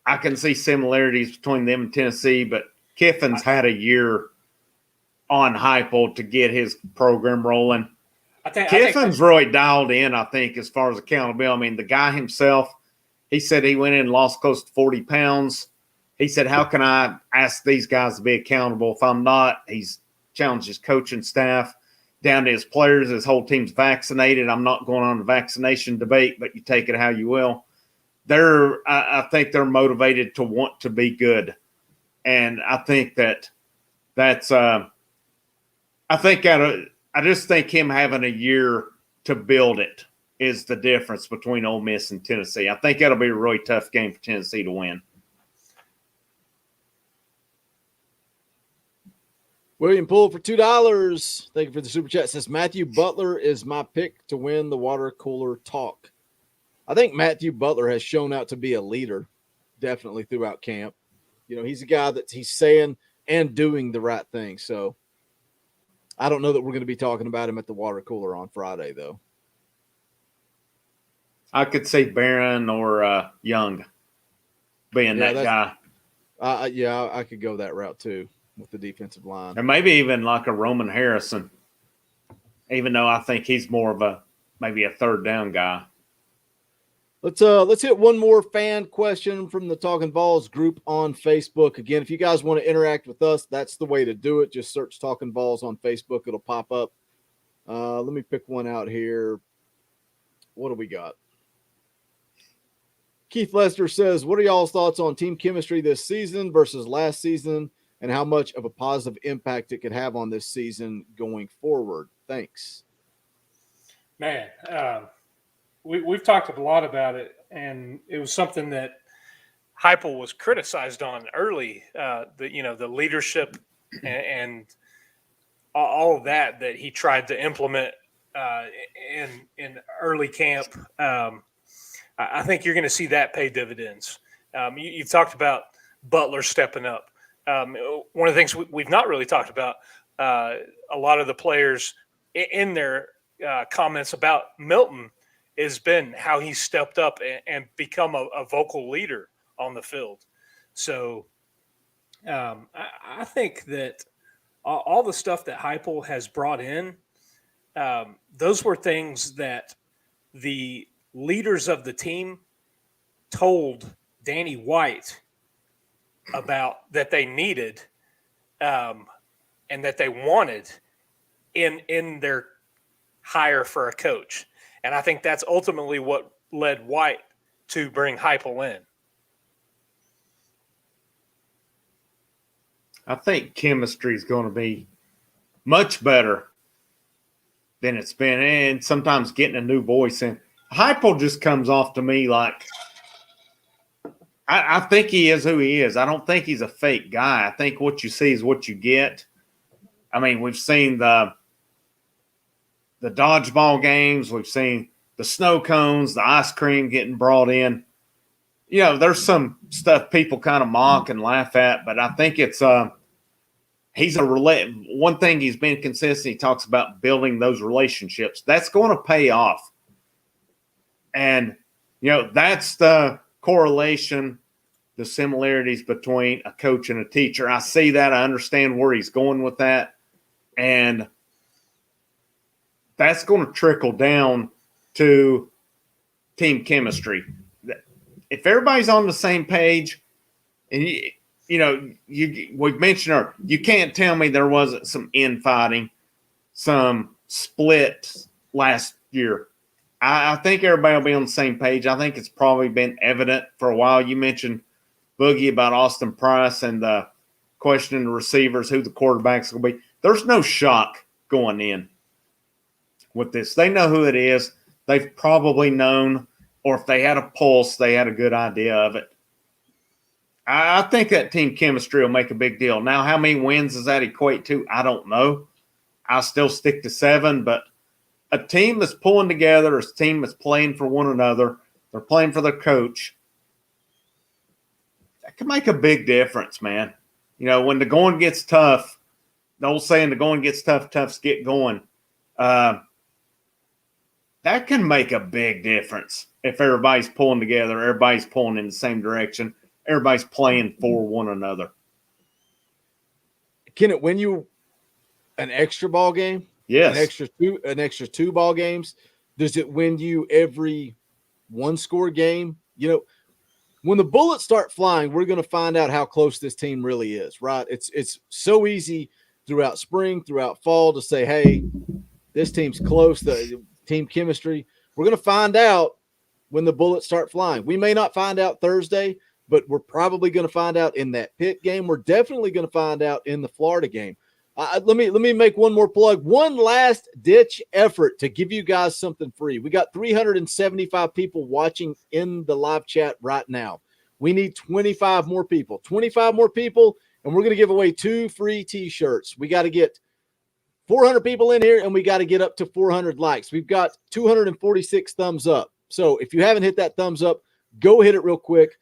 I can see similarities between them and Tennessee, but Kiffin's had a year on Heupel to get his program rolling. Kiffin's really dialed in, I think, as far as accountability. I mean, the guy himself, he said he went in and lost close to 40 pounds. He said, how can I ask these guys to be accountable if I'm not? He's challenged his coaching staff down to his players. His whole team's vaccinated. I'm not going on a vaccination debate, but you take it how you will. I think they're motivated to want to be good. And I think that's I just think him having a year to build it is the difference between Ole Miss and Tennessee. I think that'll be a really tough game for Tennessee to win. William Poole for $2. Thank you for the super chat. Says Matthew Butler is my pick to win the water cooler talk. I think Matthew Butler has shown out to be a leader, definitely throughout camp. You know, he's a guy that he's saying and doing the right thing. So I don't know that we're going to be talking about him at the water cooler on Friday, though. I could see Barron or Young being that guy. I could go that route too with the defensive line. And maybe even like a Roman Harrison, even though I think he's more of maybe a third down guy. Let's hit one more fan question from the Talkin VAWLS group on Facebook. Again, if you guys want to interact with us, that's the way to do it. Just search Talkin VAWLS on Facebook. It'll pop up. Let me pick one out here. What do we got? Keith Lester says, what are y'all's thoughts on team chemistry this season versus last season and how much of a positive impact it could have on this season going forward? Thanks. Man, we've talked a lot about it, and it was something that Heupel was criticized on early. The leadership and all of that he tried to implement in early camp. I think you're going to see that pay dividends. You've talked about Butler stepping up. One of the things we've not really talked about, a lot of the players in their comments about Milton has been how he stepped up and become a vocal leader on the field. So I think that all the stuff that Heupel has brought in, those were things that the leaders of the team told Danny White about that they needed and that they wanted. in their hire for a coach. And I think that's ultimately what led White to bring Heupel in. I think chemistry is going to be much better than it's been. And sometimes getting a new voice in. Heupel just comes off to me like I think he is who he is. I don't think he's a fake guy. I think what you see is what you get. I mean, we've seen the dodgeball games. We've seen the snow cones, the ice cream getting brought in. You know, there's some stuff people kind of mock and laugh at, but I think it's one thing he's been consistent. He talks about building those relationships. That's going to pay off. And, you know, that's the correlation, the similarities between a coach and a teacher. I see that. I understand where he's going with that. And that's going to trickle down to team chemistry. If everybody's on the same page, and we've mentioned her, you can't tell me there wasn't some infighting, some splits last year. I think everybody will be on the same page. I think it's probably been evident for a while. You mentioned Boogie about Austin Price and the questioning the receivers, who the quarterback's going to be. There's no shock going in with this. They know who it is. They've probably known, or if they had a pulse, they had a good idea of it. I think that team chemistry will make a big deal. Now, how many wins does that equate to? I don't know. I'll still stick to 7, but a team that's pulling together, a team that's playing for one another, they're playing for their coach, that can make a big difference, man. You know, when the going gets tough, the old saying, the going gets tough, toughs get going. That can make a big difference if everybody's pulling together, everybody's pulling in the same direction, everybody's playing for one another. Can it win you an extra ball game? Yes. An extra two ball games? Does it win you every one-score game? You know, when the bullets start flying, we're going to find out how close this team really is, right? It's so easy throughout spring, throughout fall to say, hey, this team's close, the team chemistry. We're going to find out when the bullets start flying. We may not find out Thursday, but we're probably going to find out in that Pitt game. We're definitely going to find out in the Florida game. Let me make one more plug. One last ditch effort to give you guys something free. We got 375 people watching in the live chat right now. We need 25 more people. 25 more people, and we're going to give away 2 free T-shirts. We got to get 400 people in here, and we got to get up to 400 likes. We've got 246 thumbs up. So if you haven't hit that thumbs up, go hit it real quick.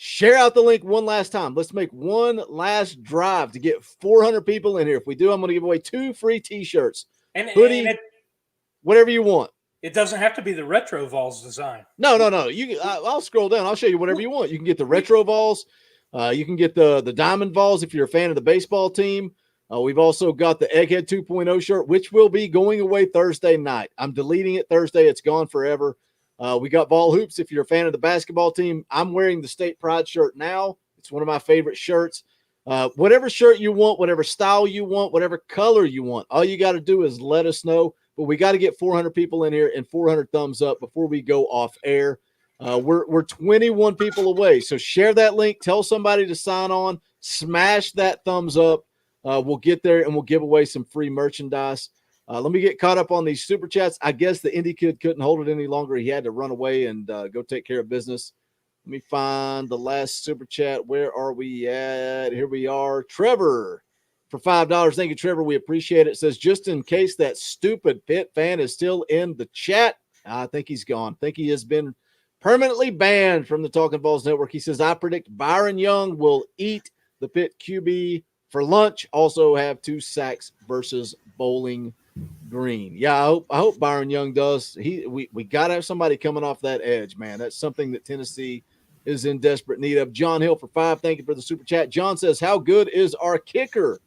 Share out the link one last time. Let's make one last drive to get 400 people in here. If we do, I'm going to give away 2 free T-shirts, hoodie, whatever you want. It doesn't have to be the Retro Vols design. No. I'll scroll down. I'll show you whatever you want. You can get the Retro Vols. You can get the Diamond Vols if you're a fan of the baseball team. We've also got the Egghead 2.0 shirt, which will be going away Thursday night. I'm deleting it Thursday. It's gone forever. We got Vol Hoops if you're a fan of the basketball team. I'm wearing the State Pride shirt now. It's one of my favorite shirts. Whatever shirt you want, whatever style you want, whatever color you want, all you got to do is let us know. But we got to get 400 people in here and 400 thumbs up before we go off air. We're 21 people away. So share that link. Tell somebody to sign on. Smash that thumbs up. We'll get there and we'll give away some free merchandise. Let me get caught up on these super chats. I guess the Indy kid couldn't hold it any longer. He had to run away and go take care of business. Let me find the last super chat. Where are we at? Here we are. Trevor for $5. Thank you, Trevor. We appreciate it. It says, just in case that stupid Pitt fan is still in the chat. I think he's gone. I think he has been permanently banned from the Talkin VAWLS network. He says, I predict Byron Young will eat the Pitt QB for lunch. Also have 2 sacks versus Bowling Green. Yeah, I hope Byron Young does. We got to have somebody coming off that edge, man. That's something that Tennessee is in desperate need of. John Hill for 5. Thank you for the super chat. John says, how good is our kicker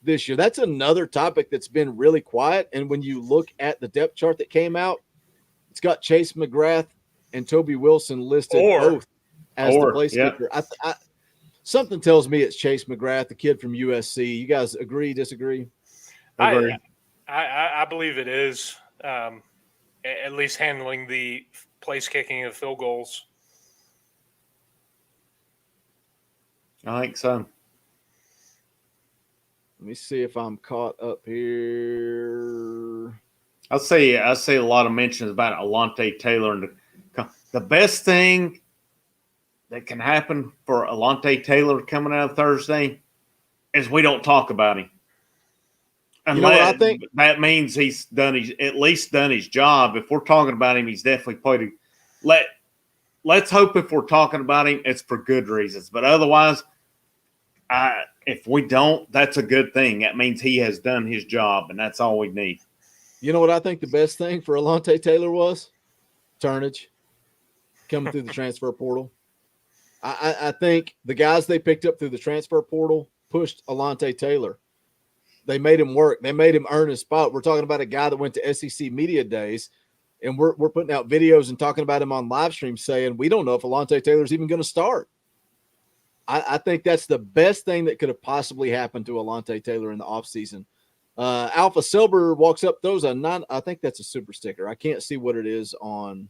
this year? That's another topic that's been really quiet. And when you look at the depth chart that came out, it's got Chase McGrath and Toby Wilson listed both as the place kicker. Something tells me it's Chase McGrath, the kid from USC. You guys agree, disagree? Agree. I believe it is. At least handling the place kicking of field goals. I think so. Let me see if I'm caught up here. I see a lot of mentions about Alontae Taylor, and the best thing that can happen for Alontae Taylor coming out of Thursday is we don't talk about him. You know what I think? That means he's at least done his job. If we're talking about him, he's definitely played. Let's hope if we're talking about him, it's for good reasons. But otherwise, if we don't, that's a good thing. That means he has done his job, and that's all we need. You know what I think the best thing for Alontae Taylor was? Turnage coming through the transfer portal. I think the guys they picked up through the transfer portal pushed Alontae Taylor. They made him work. They made him earn his spot. We're talking about a guy that went to SEC Media Days, and we're putting out videos and talking about him on live stream saying we don't know if Alontae Taylor's even going to start. I think that's the best thing that could have possibly happened to Alontae Taylor in the offseason. Alpha Silver walks up, throws a 9. I think that's a super sticker. I can't see what it is on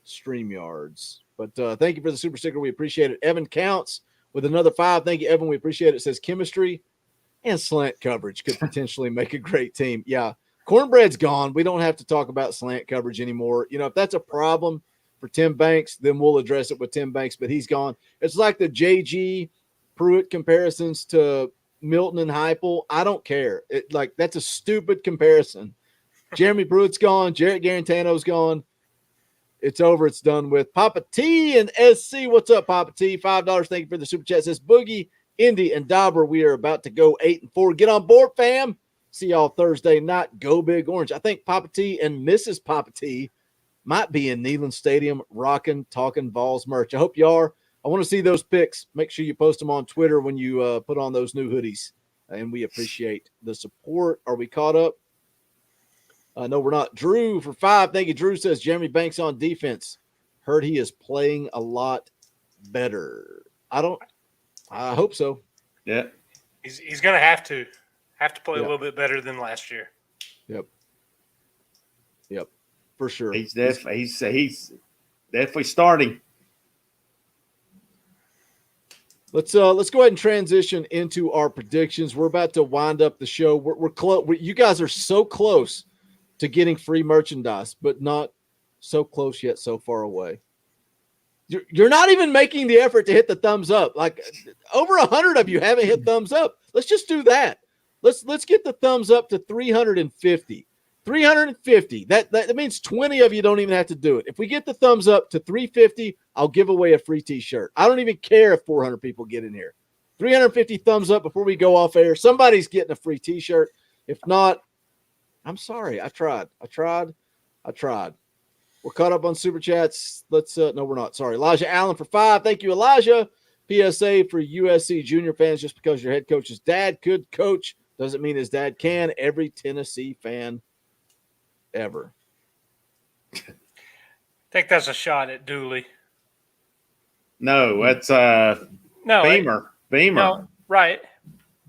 StreamYards. But thank you for the super sticker. We appreciate it. Evan Counts with another 5. Thank you, Evan. We appreciate it. It says chemistry and slant coverage could potentially make a great team. Yeah, Cornbread's gone. We don't have to talk about slant coverage anymore. You know, if that's a problem for Tim Banks, then we'll address it with Tim Banks, but he's gone. It's like the JG Pruitt comparisons to Milton and Heupel. I don't care. That's a stupid comparison. Jeremy Pruitt's gone. Jarrett Garantano's gone. It's over. It's done with. Papa T and SC. What's up, Papa T? $5. Thank you for the super chat. It says Boogie, Indy, and Dauber. We are about to go 8-4. Get on board, fam. See y'all Thursday night. Go Big Orange. I think Papa T and Mrs. Papa T might be in Neyland Stadium rocking Talkin VAWLS merch. I hope you are. I want to see those pics. Make sure you post them on Twitter when you put on those new hoodies. And we appreciate the support. Are we caught up? No, we're not. Drew for 5. Thank you. Drew says Jeremy Banks on defense. Heard he is playing a lot better. I hope so. Yeah. He's going to have to play a little bit better than last year. Yep. For sure. He's definitely starting. Let's go ahead and transition into our predictions. We're about to wind up the show. We're close. You guys are so close to getting free merchandise, but not so close yet, so far away. You're not even making the effort to hit the thumbs up. Like over 100 of you haven't hit thumbs up. Let's just do that. Let's get the thumbs up to 350. 350. That means 20 of you don't even have to do it. If we get the thumbs up to 350, I'll give away a free t-shirt. I don't even care if 400 people get in here. 350 thumbs up before we go off air. Somebody's getting a free t-shirt. If not, I'm sorry. I tried. We're caught up on super chats. No, we're not. Sorry. Elijah Allen for 5. Thank you, Elijah. PSA for USC junior fans. Just because your head coach's dad could coach doesn't mean his dad can. Every Tennessee fan ever. I think that's a shot at Dooley. No, that's Beamer. No, right.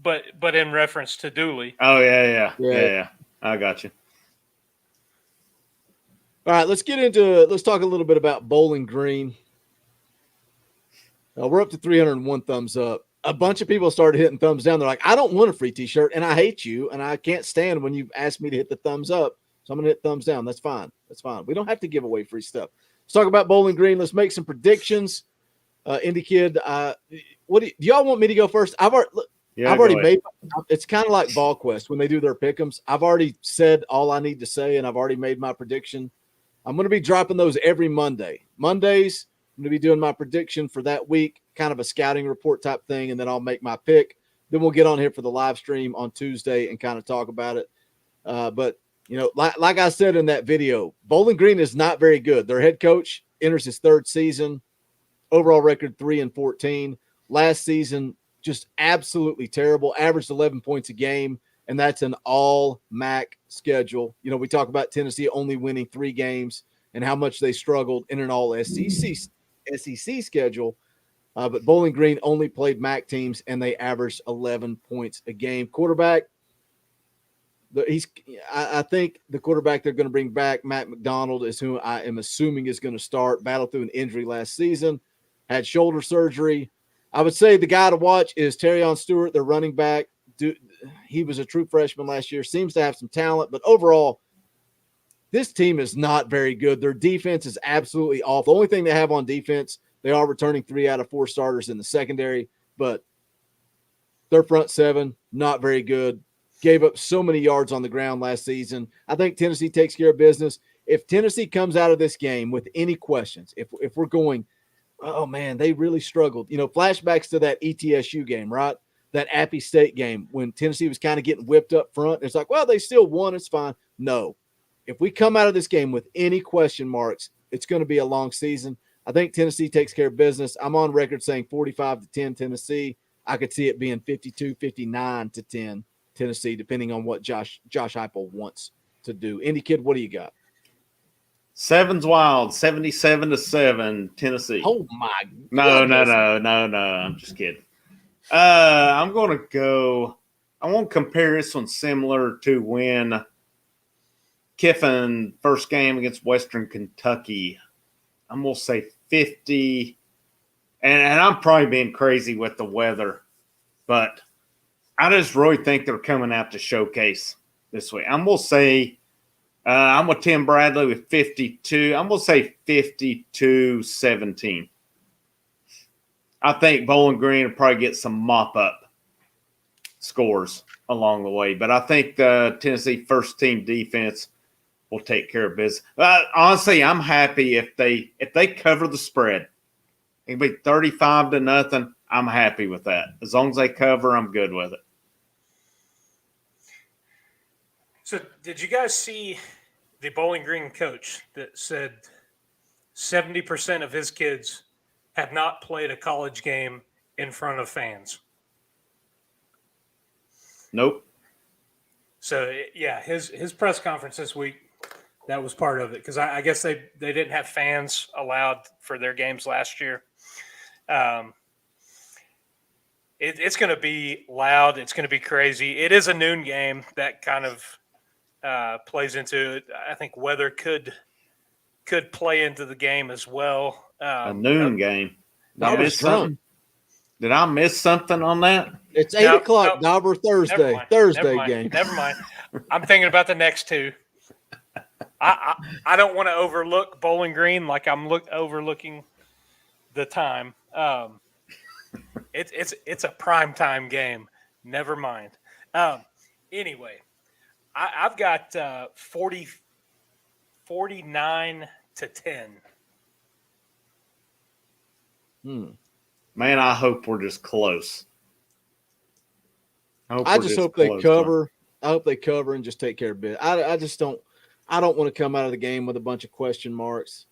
But in reference to Dooley. Oh, yeah. I got you. All right, let's talk a little bit about Bowling Green. We're up to 301 thumbs up. A bunch of people started hitting thumbs down. They're like, I don't want a free t-shirt, and I hate you, and I can't stand when you ask me to hit the thumbs up. So I'm going to hit thumbs down. That's fine. We don't have to give away free stuff. Let's talk about Bowling Green. Let's make some predictions. Indy Kid, do y'all want me to go first? I've already made. It's kind of like VolQuest when they do their pick'ems. I've already said all I need to say, and I've already made my prediction. I'm going to be dropping those every Monday. Mondays, I'm going to be doing my prediction for that week, kind of a scouting report type thing, and then I'll make my pick. Then we'll get on here for the live stream on Tuesday and kind of talk about it. But you know, like I said in that video, Bowling Green is not very good. Their head coach enters his 3rd season, overall record 3-14. Last season, just absolutely terrible. Averaged 11 points a game, and that's an all MAC schedule. You know, we talk about Tennessee only winning 3 games and how much they struggled in an all SEC schedule. But Bowling Green only played MAC teams, and they averaged 11 points a game. Quarterback, I think the quarterback they're going to bring back, Matt McDonald, is who I am assuming is going to start. Battled through an injury last season, had shoulder surgery. I would say the guy to watch is Terrion Stewart, their running back. He was a true freshman last year, seems to have some talent, but overall, this team is not very good. Their defense is absolutely awful. The only thing they have on defense, they are returning 3 out of 4 starters in the secondary, but their front seven, not very good. Gave up so many yards on the ground last season. I think Tennessee takes care of business. If Tennessee comes out of this game with any questions, if we're going, oh, man, they really struggled. Flashbacks to that ETSU game, right? That Appy State game when Tennessee was kind of getting whipped up front. It's like, well, they still won. It's fine. No. If we come out of this game with any question marks, it's going to be a long season. I think Tennessee takes care of business. I'm on record saying 45-10 Tennessee. I could see it being 52-59-10 Tennessee, depending on what Josh Heupel wants to do. Indy Kid, what do you got? Sevens Wild, 77-7 Tennessee. Oh my No. I'm just kidding. I'm going to go. I won't compare this one similar to when Kiffin first game against Western Kentucky. I'm going to say 50. And I'm probably being crazy with the weather, but I just really think they're coming out to showcase this week. I'm going to say I'm with Tim Bradley with 52. I'm going to say 52-17. I think Bowling Green will probably get some mop-up scores along the way, but I think the Tennessee first-team defense will take care of business. Honestly, I'm happy if they cover the spread. It can be 35-0. I'm happy with that. As long as they cover, I'm good with it. So did you guys see the Bowling Green coach that said 70% of his kids have not played a college game in front of fans? Nope. So, yeah, his press conference this week, that was part of it, because I guess they didn't have fans allowed for their games last year. It's going to be loud. It's going to be crazy. It is a noon game. That kind of plays into it. I think weather could play into the game as well. A noon game. I was drunk. Did I miss something on that? It's 8 o'clock, Dauber, Thursday. Thursday game. Never mind. I'm thinking about the next two. I don't want to overlook Bowling Green like I'm overlooking the time. It's a prime time game. Never mind. Anyway, I've got 49-10. Man, I hope we're just close. I just hope they cover. I hope they cover and just take care of it. I just don't. I don't want to come out of the game with a bunch of question marks.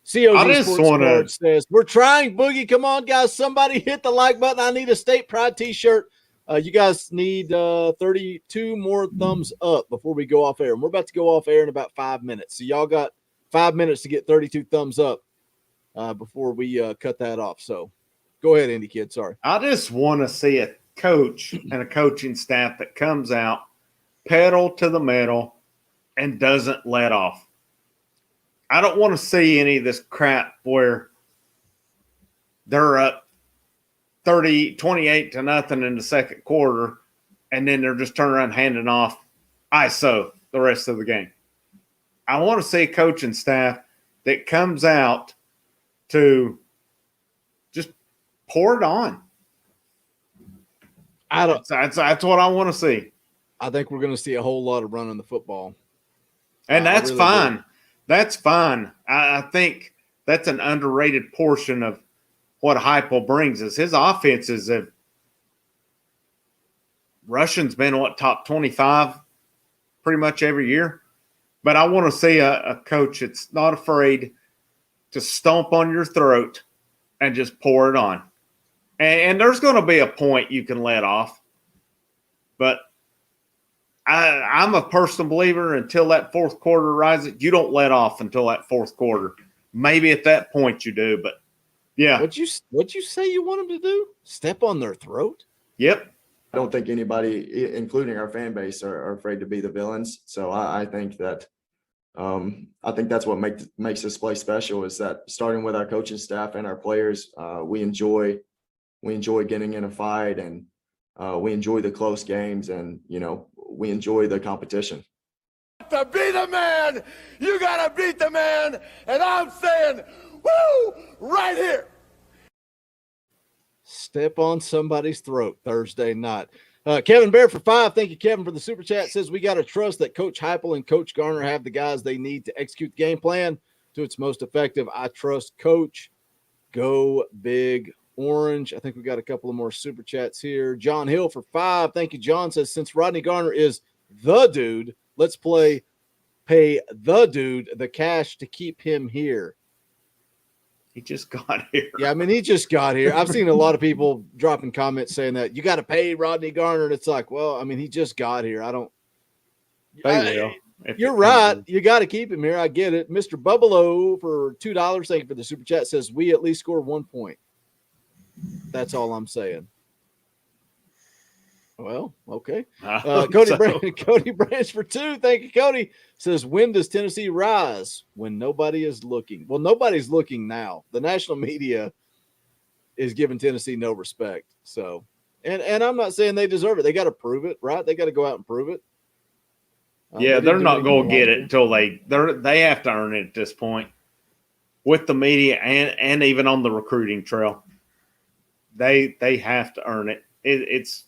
COZ Sports says, we're trying, Boogie. Come on, guys. Somebody hit the like button. I need a State Pride t-shirt. You guys need 32 more thumbs up before we go off air. And we're about to go off air in about 5 minutes. So y'all got 5 minutes to get 32 thumbs up before we cut that off. So go ahead, Indy Kid. Sorry. I just want to see a coach and a coaching staff that comes out, pedal to the metal, and doesn't let off. I don't want to see any of this crap where they're up 28-0 in the second quarter, and then they're just turning around handing off ISO the rest of the game. I want to see a coaching staff that comes out to just pour it on. That's what I want to see. I think we're going to see a whole lot of running the football. And that's really fine. Do. That's fine. I think that's an underrated portion of what Heupel brings us. His offenses have – rushing's been, top 25 pretty much every year. But I want to see a coach that's not afraid to stomp on your throat and just pour it on. And there's going to be a point you can let off. But I'm a personal believer until that fourth quarter rises, you don't let off until that fourth quarter. Maybe at that point you do, but yeah. What'd you say you want them to do? Step on their throat? Yep. don't think anybody, including our fan base, are afraid to be the villains. So I think that I think that's what makes this play special, is that starting with our coaching staff and our players, we enjoy getting in a fight, and we enjoy the close games, and we enjoy the competition. To be the man, you gotta beat the man, and I'm saying, woo, right here. Step on somebody's throat Thursday night. Kevin Bear for 5. Thank you, Kevin, for the super chat. Says we got to trust that Coach Heupel and Coach Garner have the guys they need to execute the game plan to its most effective. I trust Coach. Go Big Orange. I think we got a couple of more super chats here. John Hill for 5. Thank you, John. Says since Rodney Garner is the dude, let's pay the dude the cash to keep him here. He just got here. Yeah, I mean, he just got here. I've seen a lot of people dropping comments saying that you got to pay Rodney Garner. And it's like, well, I mean, he just got here. You're right. You got to keep him here. I get it. Mr. Bubbalo for $2. Thank you for the super chat. Says we at least score 1 point. That's all I'm saying. Well, okay. Cody Branch for 2. Thank you, Cody. Says, when does Tennessee rise? When nobody is looking. Well, nobody's looking now. The national media is giving Tennessee no respect. So, and I'm not saying they deserve it. They got to prove it, right? They got to go out and prove it. Yeah, they're not going to get it until they have to earn it at this point with the media and even on the recruiting trail. They have to earn it. It's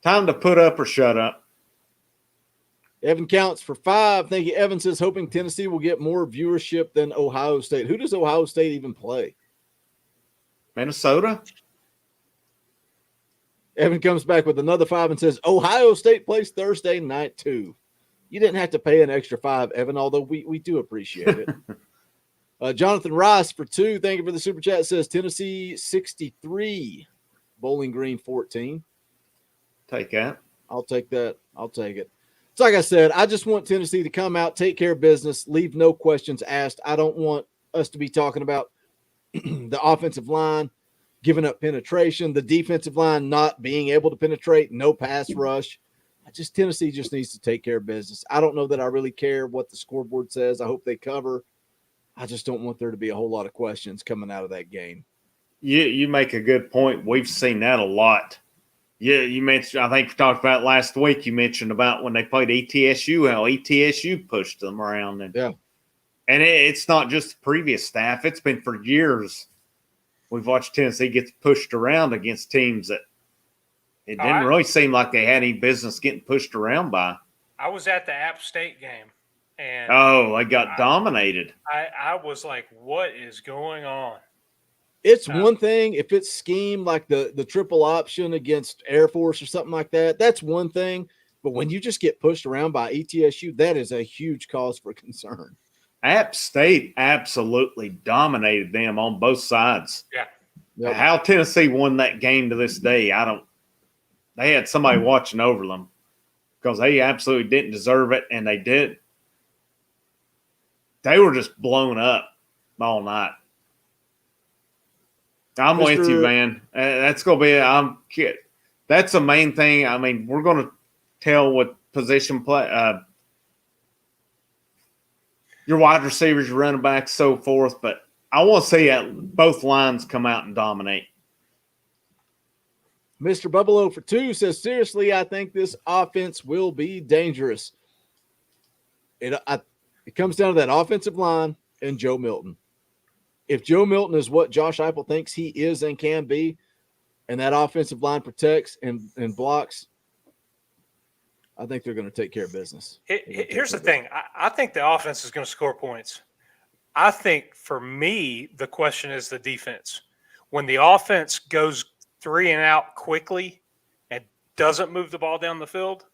time to put up or shut up. Evan counts for 5. Thank you. Evan says, hoping Tennessee will get more viewership than Ohio State. Who does Ohio State even play? Minnesota. Evan comes back with another 5 and says, Ohio State plays Thursday night too. You didn't have to pay an extra 5, Evan, although we do appreciate it. Jonathan Rice for 2. Thank you for the super chat. Says Tennessee 63, Bowling Green 14. Take that. I'll take that. I'll take it. It's like I said, I just want Tennessee to come out, take care of business, leave no questions asked. I don't want us to be talking about the offensive line giving up penetration, the defensive line not being able to penetrate, no pass rush. Tennessee just needs to take care of business. I don't know that I really care what the scoreboard says. I hope they cover. I just don't want there to be a whole lot of questions coming out of that game. You make a good point. We've seen that a lot. Yeah, you mentioned, I think we talked about last week, you mentioned about when they played ETSU, how ETSU pushed them around. And it's not just the previous staff. It's been for years. We've watched Tennessee get pushed around against teams that it didn't really seem like they had any business getting pushed around by. I was at the App State game. And they got dominated. I was like, what is going on? It's one thing if it's scheme like the triple option against Air Force or something like that. That's one thing. But when you just get pushed around by ETSU, that is a huge cause for concern. App State absolutely dominated them on both sides. Yeah. Yep. How Tennessee won that game to this day, they had somebody watching over them because they absolutely didn't deserve it, and they did. They were just blown up all night. I'm with you, man. That's going to be that's the main thing. I mean, we're going to tell what position play your wide receivers, your running backs, so forth. But I want to see both lines come out and dominate. Mr. Bubbalo for 2 says, seriously, I think this offense will be dangerous. It comes down to that offensive line and Joe Milton. If Joe Milton is what Josh Heupel thinks he is and can be, and that offensive line protects and blocks, I think they're going to take care of business. Here's the thing. I think the offense is going to score points. I think for me, the question is the defense. When the offense goes 3 and out quickly and doesn't move the ball down the field,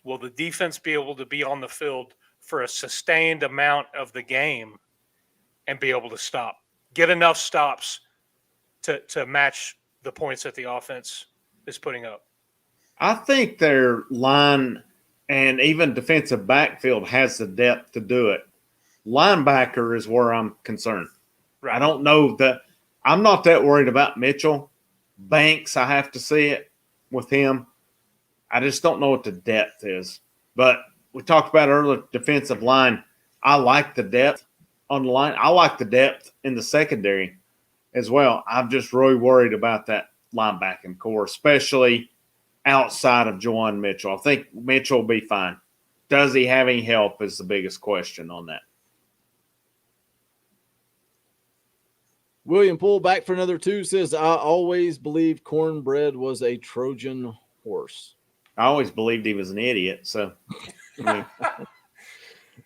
will the defense be able to be on the field for a sustained amount of the game and be able to stop? Get enough stops to match the points that the offense is putting up. I think their line and even defensive backfield has the depth to do it. Linebacker is where I'm concerned. Right. I don't know that – I'm not that worried about Mitchell. Banks, I have to see it with him. I just don't know what the depth is. But we talked about earlier, defensive line. I like the depth on the line. I like the depth in the secondary as well. I'm just really worried about that linebacking core, especially outside of Juwan Mitchell. I think Mitchell will be fine. Does he have any help is the biggest question on that. William Poole back for another 2 says, I always believed Cornbread was a Trojan horse. I always believed he was an idiot. So, I mean,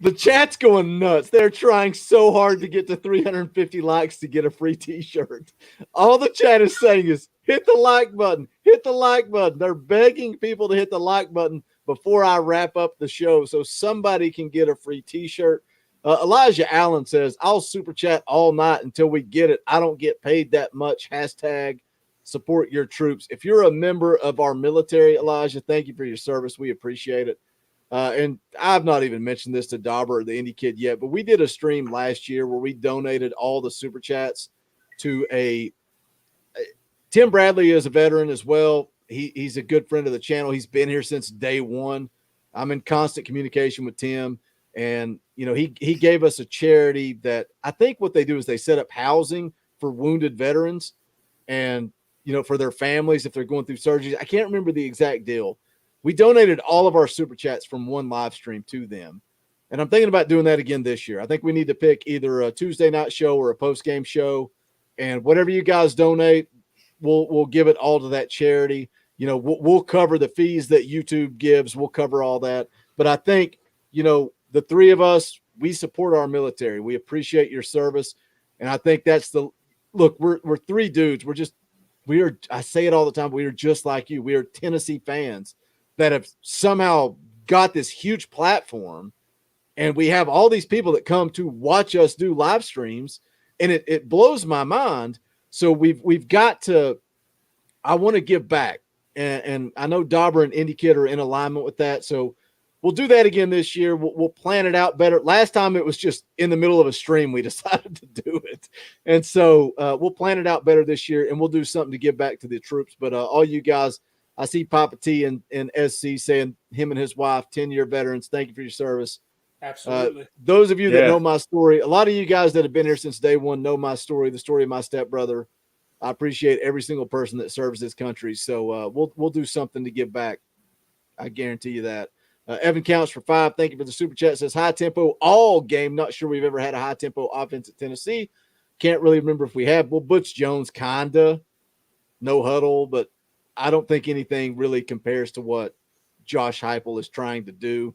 the chat's going nuts. They're trying so hard to get to 350 likes to get a free t-shirt. All the chat is saying is hit the like button, hit the like button. They're begging people to hit the like button before I wrap up the show so somebody can get a free t-shirt. Elijah Allen says, I'll super chat all night until we get it. I don't get paid that much. Hashtag support your troops. If you're a member of our military, Elijah, thank you for your service. We appreciate it. And I've not even mentioned this to Dauber or the Indie Kid yet, but we did a stream last year where we donated all the super chats to Tim Bradley is a veteran as well. He's a good friend of the channel. He's been here since day one. I'm in constant communication with Tim. And, you know, he gave us a charity that I think what they do is they set up housing for wounded veterans and, you know, for their families if they're going through surgeries. I can't remember the exact deal. We donated all of our super chats from one live stream to them. And I'm thinking about doing that again this year. I think we need to pick either a Tuesday night show or a post-game show. And whatever you guys donate, we'll give it all to that charity. You know, we'll cover the fees that YouTube gives. We'll cover all that. But I think, you know, the 3 of us, we support our military. We appreciate your service. And I think that's look, we're 3 dudes. I say it all the time. We are just like you. We are Tennessee fans that have somehow got this huge platform. And we have all these people that come to watch us do live streams. And it blows my mind. So we've got to, I want to give back. And I know Dauber and Indie Kid are in alignment with that. So we'll do that again this year. We'll plan it out better. Last time it was just in the middle of a stream. We decided to do it. And so we'll plan it out better this year, and we'll do something to give back to the troops. But all you guys, I see Papa T and SC saying him and his wife, 10-year veterans. Thank you for your service. Absolutely. Those of you that know my story, a lot of you guys that have been here since day one know my story, the story of my stepbrother. I appreciate every single person that serves this country. So we'll do something to give back. I guarantee you that. Evan Counts for 5. Thank you for the super chat. Says high tempo all game. Not sure we've ever had a high tempo offense at Tennessee. Can't really remember if we have. Well, Butch Jones kinda, no huddle, but I don't think anything really compares to what Josh Heupel is trying to do.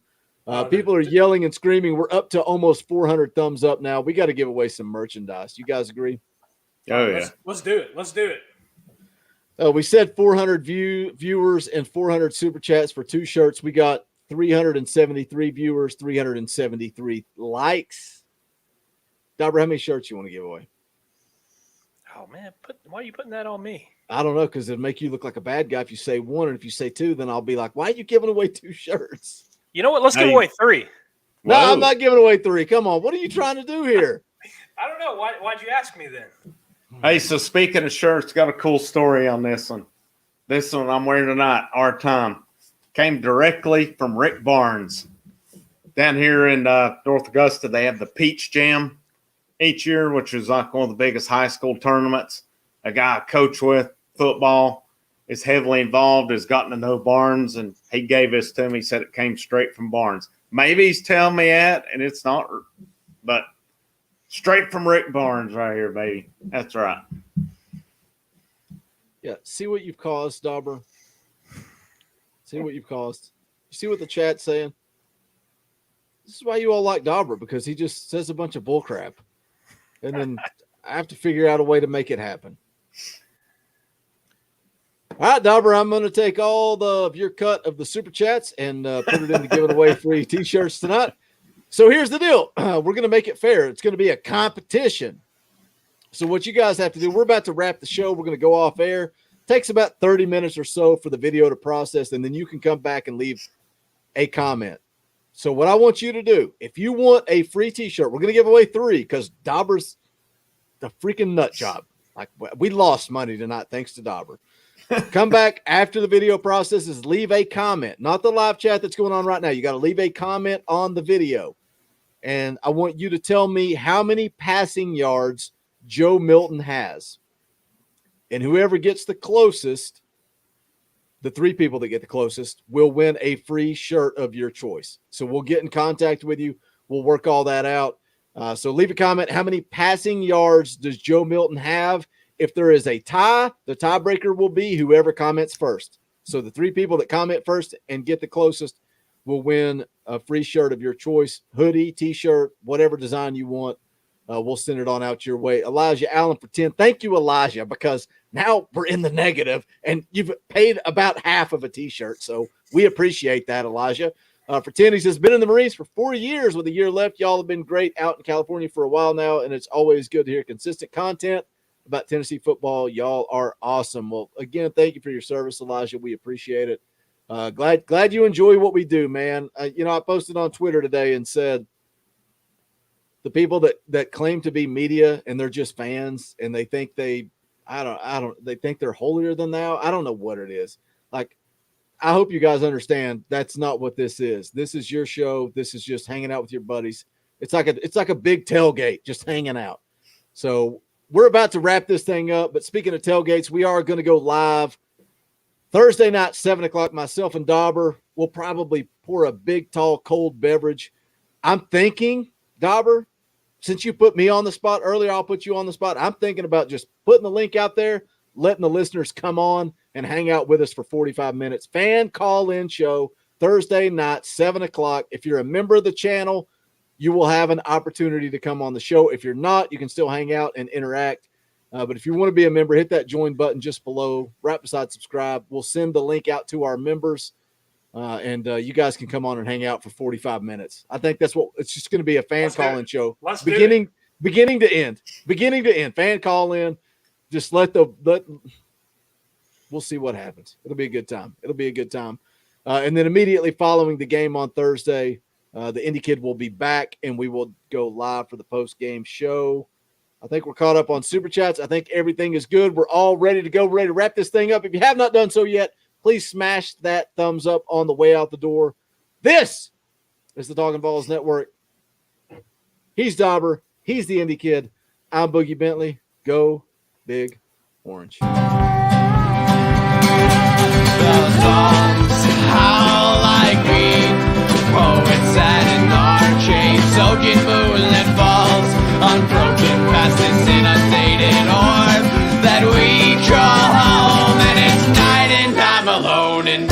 People are yelling and screaming. We're up to almost 400 thumbs up now. We got to give away some merchandise. You guys agree? Oh yeah. Let's do it. Let's do it. We said 400 viewers and 400 super chats for 2 shirts. We got 373 viewers, 373 likes. Dauber, how many shirts you want to give away? Oh man, why are you putting that on me? I don't know, because it'll make you look like a bad guy if you say 1, and if you say 2, then I'll be like, why are you giving away 2 shirts? You know what? Let's give away 3. No, I'm not giving away 3. Come on, what are you trying to do here? I don't know. Why'd you ask me then? Hey, so speaking of shirts, got a cool story on this one. This one I'm wearing tonight, our time. Came directly from Rick Barnes. Down here in North Augusta, they have the Peach Jam each year, which is like one of the biggest high school tournaments. A guy I coach with football is heavily involved, has gotten to know Barnes, and he gave this to me. He said it came straight from Barnes. Maybe he's telling me that, and it's not, but straight from Rick Barnes right here, baby. That's right. Yeah, see what you've caused, Dauber. See what you've caused. You see what the chat's saying? This is why you all like Dauber, because he just says a bunch of bullcrap. And then I have to figure out a way to make it happen. All right, Dauber, I'm going to take all of your cut of the super chats and put it into giving away free T-shirts tonight. So here's the deal. We're going to make it fair. It's going to be a competition. So what you guys have to do, we're about to wrap the show. We're going to go off air. Takes about 30 minutes or so for the video to process, and then you can come back and leave a comment. So what I want you to do, if you want a free T-shirt, we're going to give away 3 because Dauber's the freaking nut job. Like, we lost money tonight thanks to Dauber. Come back after the video processes, leave a comment, not the live chat that's going on right now. You got to leave a comment on the video. And I want you to tell me how many passing yards Joe Milton has. And whoever gets the closest, the 3 people that get the closest, will win a free shirt of your choice. So we'll get in contact with you. We'll work all that out. So leave a comment. How many passing yards does Joe Milton have? If there is a tie, the tiebreaker will be whoever comments first. So the 3 people that comment first and get the closest will win a free shirt of your choice, hoodie, T-shirt, whatever design you want. We'll send it on out your way. Elijah Allen for 10. Thank you, Elijah, because now we're in the negative, and you've paid about half of a T-shirt. So we appreciate that, Elijah. For 10, he says, been in the Marines for 4 years with a year left. Y'all have been great out in California for a while now, and it's always good to hear consistent content about Tennessee football. Y'all are awesome. Well, again, thank you for your service, Elijah. We appreciate it. Glad you enjoy what we do, man. I posted on Twitter today and said the people that claim to be media and they're just fans and they think they think they're holier than thou. I don't know what it is. Like, I hope you guys understand that's not what this is. This is your show. This is just hanging out with your buddies. It's like a big tailgate, just hanging out. So we're about to wrap this thing up. But speaking of tailgates, we are going to go live Thursday night, 7:00. Myself and Dauber will probably pour a big, tall, cold beverage. I'm thinking, Dauber, since you put me on the spot earlier, I'll put you on the spot. I'm thinking about just putting the link out there, letting the listeners come on and hang out with us for 45 minutes. Fan call-in show, Thursday night, 7:00. If you're a member of the channel, you will have an opportunity to come on the show. If you're not, you can still hang out and interact. But if you want to be a member, hit that join button just below, right beside subscribe. We'll send the link out to our members, and you guys can come on and hang out for 45 minutes. I think that's what it's just going to be, a fan call-in show, beginning to end, fan call-in. Just let we'll see what happens. It'll be a good time. And then immediately following the game on Thursday, the Indy Kid will be back, and we will go live for the post-game show. I think we're caught up on Super Chats. I think everything is good. We're all ready to go, ready to wrap this thing up. If you have not done so yet, please smash that thumbs up on the way out the door. This is the Talkin VAWLS Network. He's Dauber. He's the Indy Kid. I'm Boogie Bentley. Go Big Orange. The songs howl like me, poets sat in arching, soaking moonlit falls, unbroken past this inundated orb that we crawl home, and it's night and I'm alone and